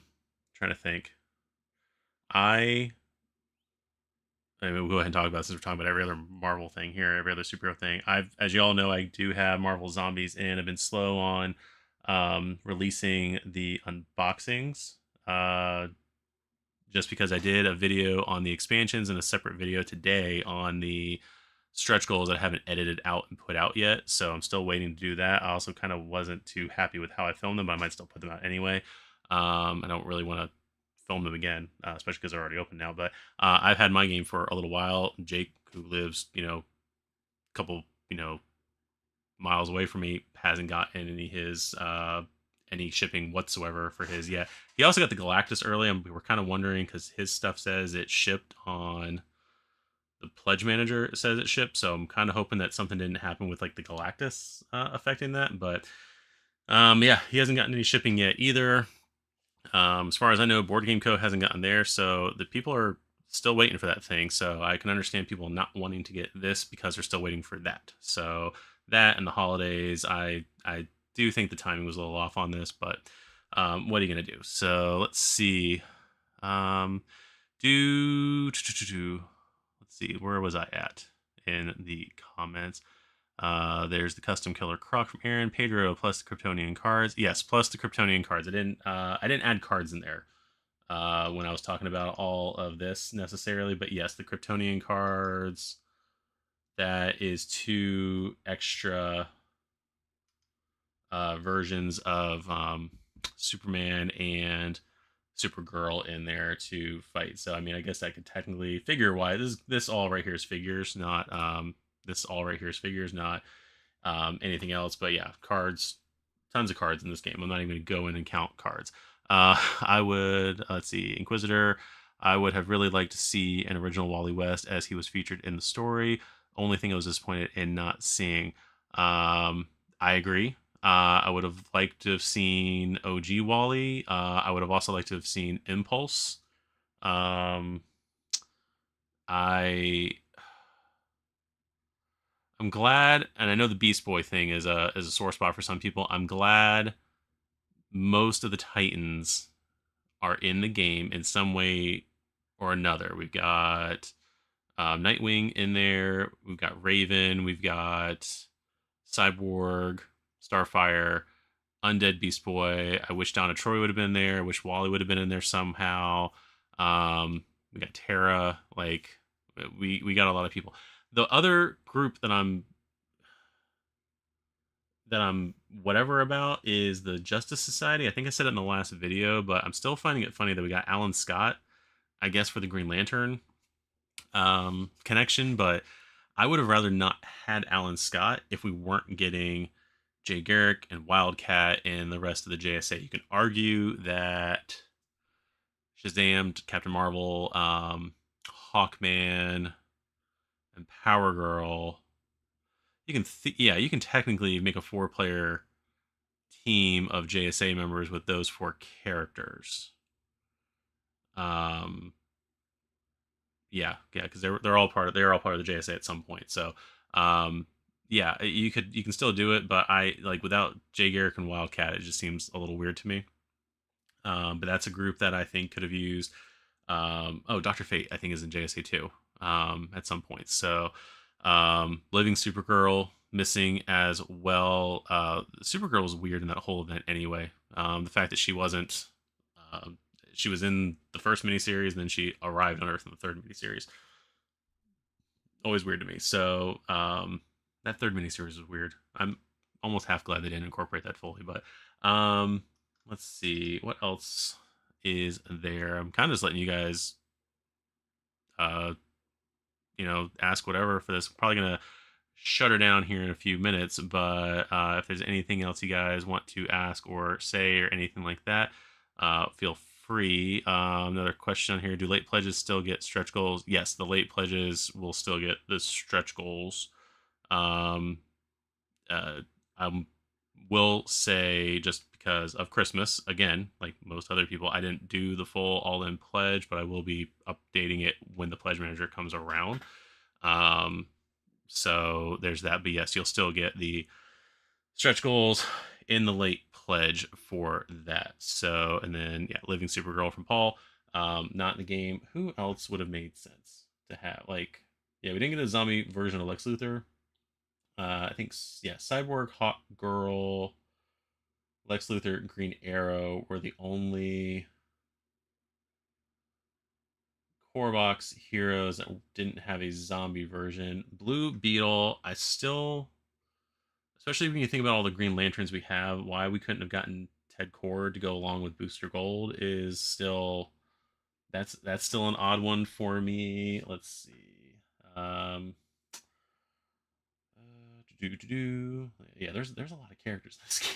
[SPEAKER 1] to think. I I mean, we'll go ahead and talk about this since we're talking about every other Marvel thing here, every other superhero thing. As you all know, I do have Marvel Zombies in. I've been slow on releasing the unboxings. Just because I did a video on the expansions and a separate video today on the stretch goals that I haven't edited out and put out yet. So I'm still waiting to do that. I also kind of wasn't too happy with how I filmed them, but I might still put them out anyway. I don't really want to film them again, especially because they're already open now. But I've had my game for a little while. Jake, who lives, a couple, miles away from me, hasn't gotten any shipping whatsoever for his yet. He also got the Galactus early, and we were kind of wondering because his stuff says it shipped on the pledge manager says it shipped, so I'm kind of hoping that something didn't happen with like the Galactus affecting that. But yeah, he hasn't gotten any shipping yet either. As far as I know, Board Game Co hasn't gotten there, so the people are still waiting for that thing. So I can understand people not wanting to get this because they're still waiting for that. So that and the holidays, I do think the timing was a little off on this, but what are you gonna do? So let's see. Let's see, where was I at in the comments? There's the custom killer croc from Aaron Pedro plus the Kryptonian cards. Yes, plus the Kryptonian cards. I didn't add cards in there when I was talking about all of this necessarily, but yes, the Kryptonian cards. That is 2 extra versions of Superman and Supergirl in there to fight. So I mean, I guess I could technically figure why this all right here is figures, not this all right here is figures, not anything else. But yeah, cards, tons of cards in this game. I'm not even going to go in and count cards. I would let's see, Inquisitor. I would have really liked to see an original Wally West as he was featured in the story. Only thing I was disappointed in not seeing. I agree. I would have liked to have seen OG Wally. I would have also liked to have seen Impulse. Um, I I'm glad, and I know the Beast Boy thing is a sore spot for some people. I'm glad most of the Titans are in the game in some way or another. We've got Nightwing in there. We've got Raven. We've got Cyborg, Starfire, Undead Beast Boy. I wish Donna Troy would have been there. I wish Wally would have been in there somehow. We got Terra. Like we got a lot of people. The other group that I'm whatever about is the Justice Society. I think I said it in the last video, but I'm still finding it funny that we got Alan Scott, I guess, for the Green Lantern connection, but I would have rather not had Alan Scott if we weren't getting Jay Garrick and Wildcat and the rest of the JSA. You can argue that Shazam, Captain Marvel, Hawkman, and Power Girl. You can technically make a 4-player team of JSA members with those 4 characters. Yeah, because they're all part of the JSA at some point. So, yeah, you can still do it, but I like without Jay Garrick and Wildcat, it just seems a little weird to me. But that's a group that I think could have used. Dr. Fate I think is in JSA too at some point. So Living Supergirl missing as well. Supergirl was weird in that whole event anyway. The fact that she wasn't, uh, she was in the first miniseries, and then she arrived on Earth in the third miniseries. Always weird to me. So that third miniseries was weird. I'm almost half glad they didn't incorporate that fully. But let's see what else is there. I'm kind of just letting you guys, uh, ask whatever for this. I'm probably gonna shut her down here in a few minutes, but if there's anything else you guys want to ask or say or anything like that, feel free. Another question on here: do late pledges still get stretch goals? Yes, the late pledges will still get the stretch goals. Um, I will say, just because of Christmas, again, like most other people, I didn't do the full all-in pledge, but I will be updating it when the pledge manager comes around. Um, so there's that. But yes, you'll still get the stretch goals in the late pledge for that. So, and then yeah, Living Supergirl from Paul. Not in the game. Who else would have made sense to have? Like, yeah, we didn't get a zombie version of Lex Luthor. I think yeah, Cyborg, Hawk Girl, Lex Luthor, Green Arrow were the only core box heroes that didn't have a zombie version. Blue Beetle, I still, especially when you think about all the Green Lanterns we have, why we couldn't have gotten Ted Cord to go along with Booster Gold is still, that's still an odd one for me. Let's see. Yeah, there's a lot of characters in this game.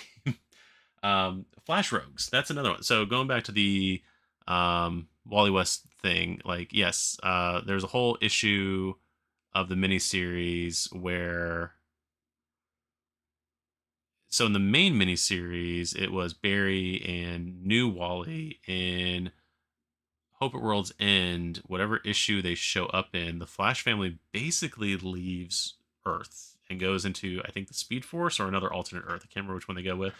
[SPEAKER 1] Flash Rogues, that's another one. So going back to the Wally West thing, like yes, there's a whole issue of the miniseries where, so in the main miniseries, it was Barry and New Wally. In Hope at World's End, whatever issue they show up in, the Flash family basically leaves Earth and goes into, I think, the Speed Force or another alternate Earth. I can't remember which one they go with,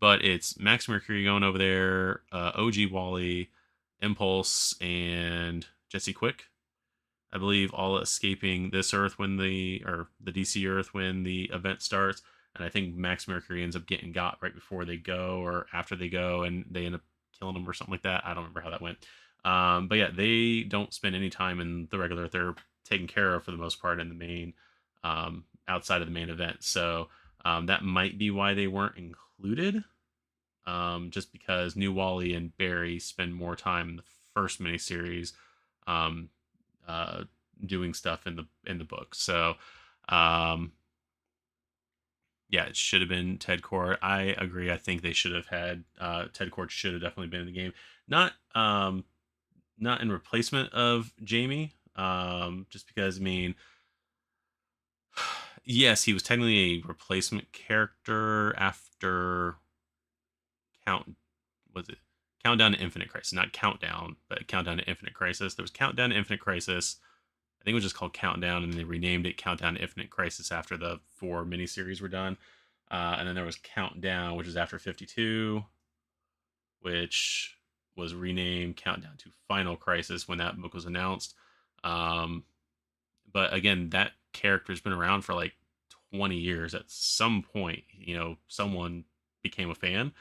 [SPEAKER 1] but it's Max Mercury going over there, OG Wally, Impulse, and Jesse Quick, I believe, all escaping this Earth when the DC Earth when the event starts. And I think Max Mercury ends up getting got right before they go or after they go, and they end up killing him or something like that. I don't remember how that went. But yeah, they don't spend any time in the regular Earth. They're taken care of for the most part in the main, outside of the main event. So that might be why they weren't included. Just because New Wally and Barry spend more time in the first miniseries, um, uh, doing stuff in the book. So, um, yeah, it should have been Ted Cord. I agree. I think they should have had Ted Cord should have definitely been in the game. Not not in replacement of Jamie. Just because I mean, yes, he was technically a replacement character after Count. Was it Countdown to Infinite Crisis? Not Countdown, but Countdown to Infinite Crisis. There was Countdown to Infinite Crisis. I think it was just called Countdown, and they renamed it Countdown to Infinite Crisis after the 4 miniseries were done. And then there was Countdown, which is after 52, which was renamed Countdown to Final Crisis when that book was announced. Um, but again, that character's been around for like 20 years. At some point, someone became a fan.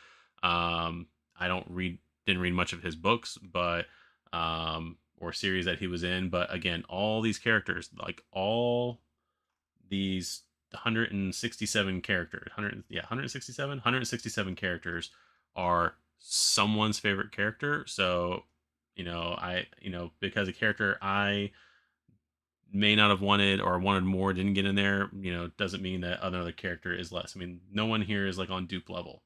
[SPEAKER 1] I didn't read much of his books, but or series that he was in. But again, all these characters, like all these 167 characters, 167 characters are someone's favorite character. So, because a character I may not have wanted or wanted more didn't get in there, doesn't mean that another character is less. I mean, no one here is like on dupe level.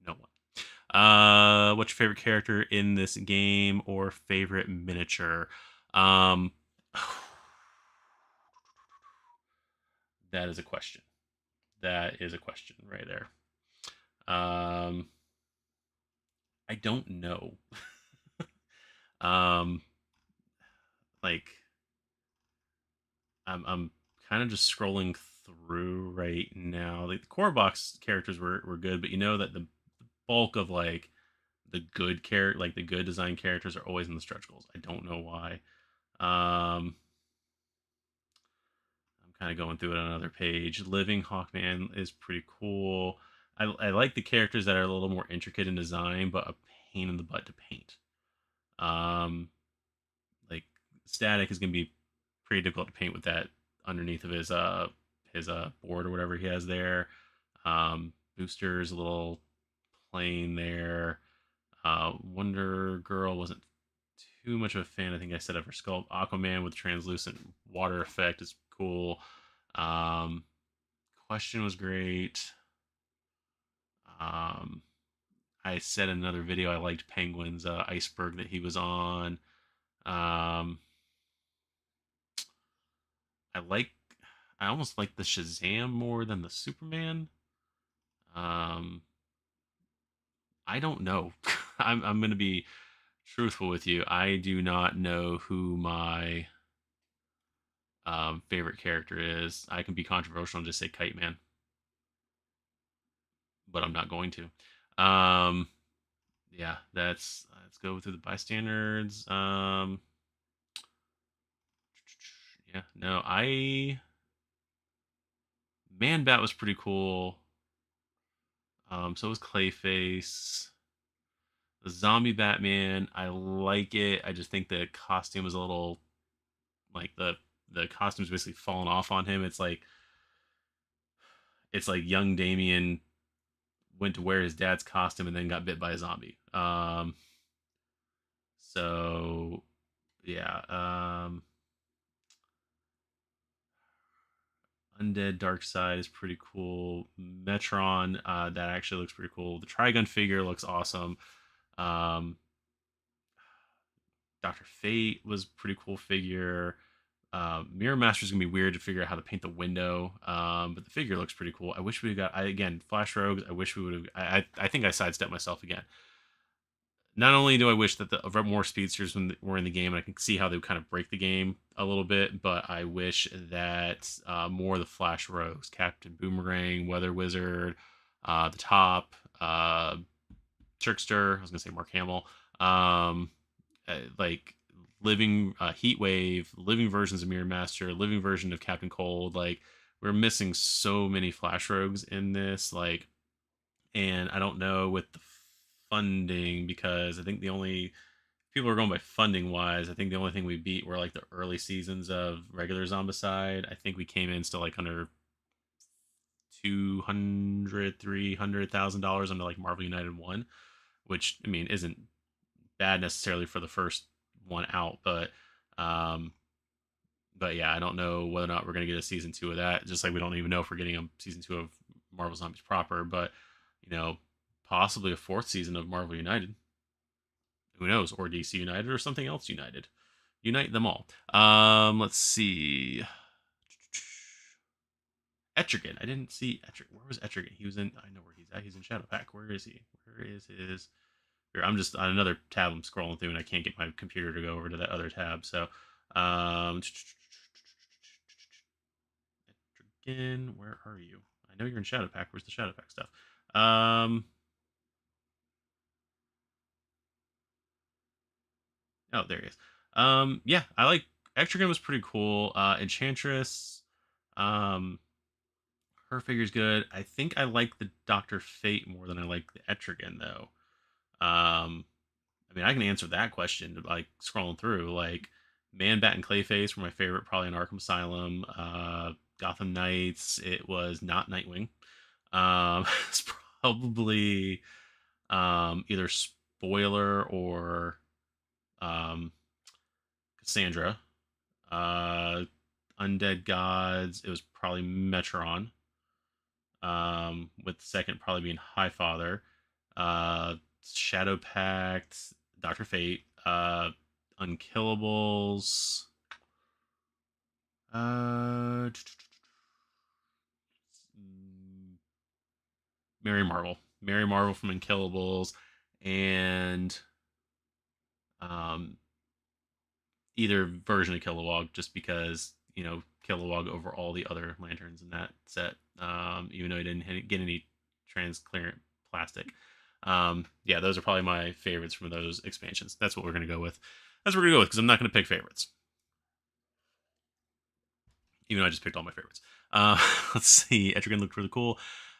[SPEAKER 1] No one. What's your favorite character in this game or favorite miniature? Um, that is a question. That is a question right there. I don't know. um, like I'm kind of just scrolling through right now. Like the core box characters were good, but you know that the bulk of like the good character, like the good design characters, are always in the stretch goals. I don't know why. Um, kind of going through it on another page. Living Hawkman is pretty cool. I like the characters that are a little more intricate in design, but a pain in the butt to paint. Like Static is going to be pretty difficult to paint with that underneath of his board or whatever he has there. Booster is a little plain there. Wonder Girl wasn't too much of a fan. I think I said of her sculpt. Aquaman with translucent water effect is cool. Question was great. I said in another video I liked Penguin's iceberg that he was on. I almost like the Shazam more than the Superman. I don't know. I'm gonna be truthful with you. I do not know who my favorite character is. I can be controversial and just say Kite Man, but I'm not going to. Yeah, let's go through the bystanders. Yeah, no, Man Bat was pretty cool. So was Clayface. The Zombie Batman, I like it. I just think the costume is a little like the costume's basically fallen off on him. It's like young Damien went to wear his dad's costume and then got bit by a zombie. So yeah. Undead Darkseid is pretty cool. Metron, that actually looks pretty cool. The Trigun figure looks awesome. Dr. Fate was a pretty cool figure. Mirror Master is gonna be weird to figure out how to paint the window, but the figure looks pretty cool. I wish we got. Again, Flash Rogues. I wish we would have. I think I sidestepped myself again. Not only do I wish that the more speedsters were in the game, and I can see how they would kind of break the game a little bit, but I wish that more of the Flash Rogues, Captain Boomerang, Weather Wizard, the Top, Trickster. I was gonna say Mark Hamill. Like living Heat Wave, living versions of Mirror Master, living version of Captain Cold. Like we're missing so many Flash Rogues in this. Like, and I don't know with the funding because I think the only people are going by funding wise. I think the only thing we beat were like the early seasons of regular Zombicide. I think we came in still like under $200,000-$300,000 under like Marvel United 1, which I mean isn't bad necessarily for the first one out, but yeah, I don't know whether or not we're gonna get a season 2 of that. Just like we don't even know if we're getting a season 2 of Marvel Zombies proper, but possibly a 4th season of Marvel United. Who knows? Or DC United or something else United. Unite them all. Let's see. Etrigan. I didn't see Etrigan. Where was Etrigan? He was in. I know where he's at. He's in Shadow Pack. Where is he? Where is his? Here, I'm just on another tab. I'm scrolling through and I can't get my computer to go over to that other tab. So, Etrigan, where are you? I know you're in Shadow Pack. Where's the Shadow Pack stuff? Oh, there he is. Yeah, I like Etrigan was pretty cool. Enchantress, her figure's good. I think I like the Dr. Fate more than I like the Etrigan though. I mean, I can answer that question like scrolling through. Like Man Bat and Clayface were my favorite, probably in Arkham Asylum. Gotham Knights, it was not Nightwing. It's probably either Spoiler or Cassandra. Undead Gods, it was probably Metron. With the second probably being Highfather. Shadow Pact, Dr. Fate, Unkillables. Mary Marvel from Unkillables, and either version of Kilowog, just because Kilowog over all the other lanterns in that set, even though he didn't get any transparent plastic. Yeah, those are probably my favorites from those expansions. That's what we're gonna go with. That's what we're gonna go with because I'm not gonna pick favorites. even though I just picked all my favorites. Let's see. Etrigan looked really cool.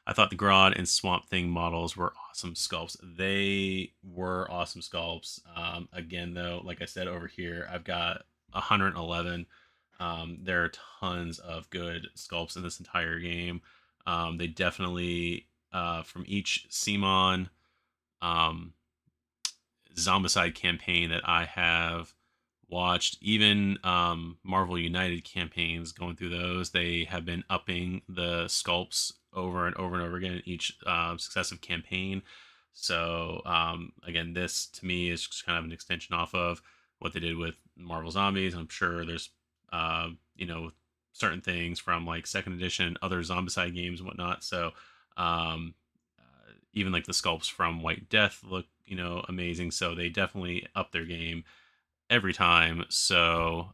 [SPEAKER 1] I thought the Grodd and Swamp Thing models were awesome sculpts. They were awesome sculpts. Again, though, like I said over here, I've got 111. There are tons of good sculpts in this entire game. They definitely, from each CMON um, Zombicide campaign that I have watched, even Marvel United campaigns, going through those, they have been upping the sculpts over and over and over again in each successive campaign. So again, this to me is just kind of an extension off of what they did with Marvel Zombies. I'm sure there's you know, certain things from like second edition, other Zombicide games and whatnot. So even like the sculpts from White Death look, you know, amazing. So they definitely up their game every time. So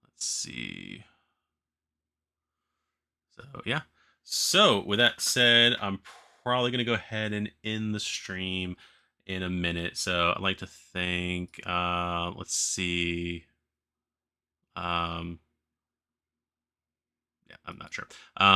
[SPEAKER 1] let's see. So yeah. So with that said, I'm probably gonna go ahead and end the stream in a minute. So I'd like to thank let's see. Um yeah, I'm not sure.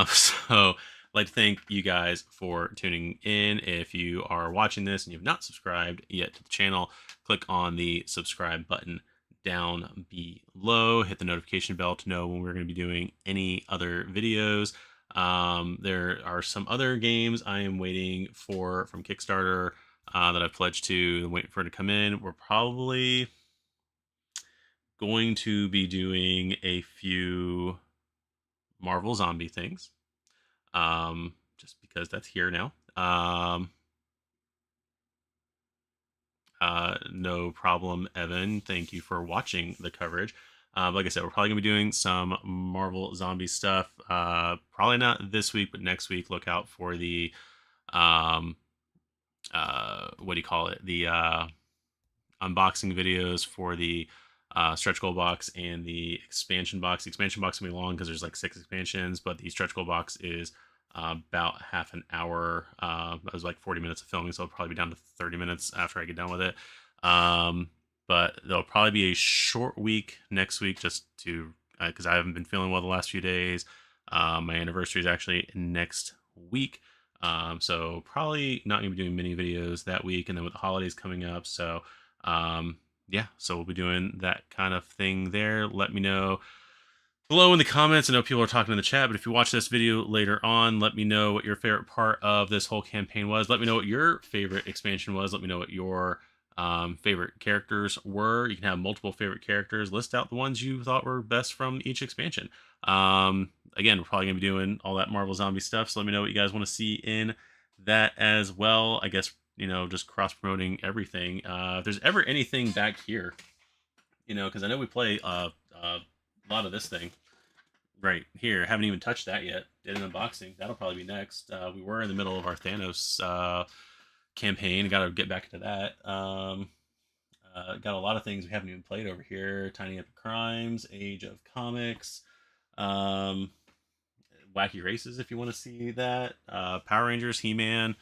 [SPEAKER 1] So I'd like to thank you guys for tuning in. If you are watching this and you've not subscribed yet to the channel, click on the subscribe button down below. Hit the notification bell to know when we're going to be doing any other videos. There are some other games I am waiting for from Kickstarter that I've pledged to. I'm waiting for it to come in. We're probably going to be doing a few Marvel zombie things, just because that's here now. No problem, Evan. Thank you for watching the coverage. Like I said, we're probably gonna be doing some Marvel zombie stuff. Probably not this week, but next week. Look out for the what do you call it? The unboxing videos for the stretch goal box and the expansion box. The expansion box will be long because there's like 6 expansions, but the stretch goal box is about half an hour. That was like 40 minutes of filming, so it'll probably be down to 30 minutes after I get done with it. But there'll probably be a short week next week, just to because I haven't been feeling well the last few days. My anniversary is actually next week. So probably not going to be doing mini videos that week, and then with the holidays coming up, so yeah, so we'll be doing that kind of thing there. Let me know below in the comments. I know people are talking in the chat, but if you watch this video later on, let me know what your favorite part of this whole campaign was. Let me know what your favorite expansion was. Let me know what your favorite characters were. You can have multiple favorite characters. List out the ones you thought were best from each expansion. Again, we're probably going to be doing all that Marvel Zombie stuff, so let me know what you guys want to see in that as well. I guess, you know, just cross-promoting everything. If there's ever anything back here, you know, because I know we play a lot of this thing right here. Haven't even touched that yet. Did an unboxing. That'll probably be next. We were in the middle of our Thanos campaign. Got to get back into that. Got a lot of things we haven't even played over here. Tiny Epic Crimes, Age of Comics, Wacky Races if you want to see that, Power Rangers, He-Man,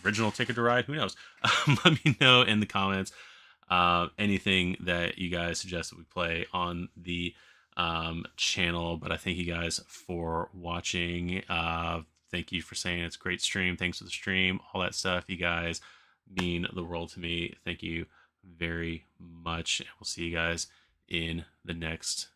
[SPEAKER 1] original Ticket to Ride, who knows? Let me know in the comments anything that you guys suggest that we play on the channel. But I thank you guys for watching. Thank you for saying it's a great stream. Thanks for the stream, all that stuff. You guys mean the world to me. Thank you very much. And we'll see you guys in the next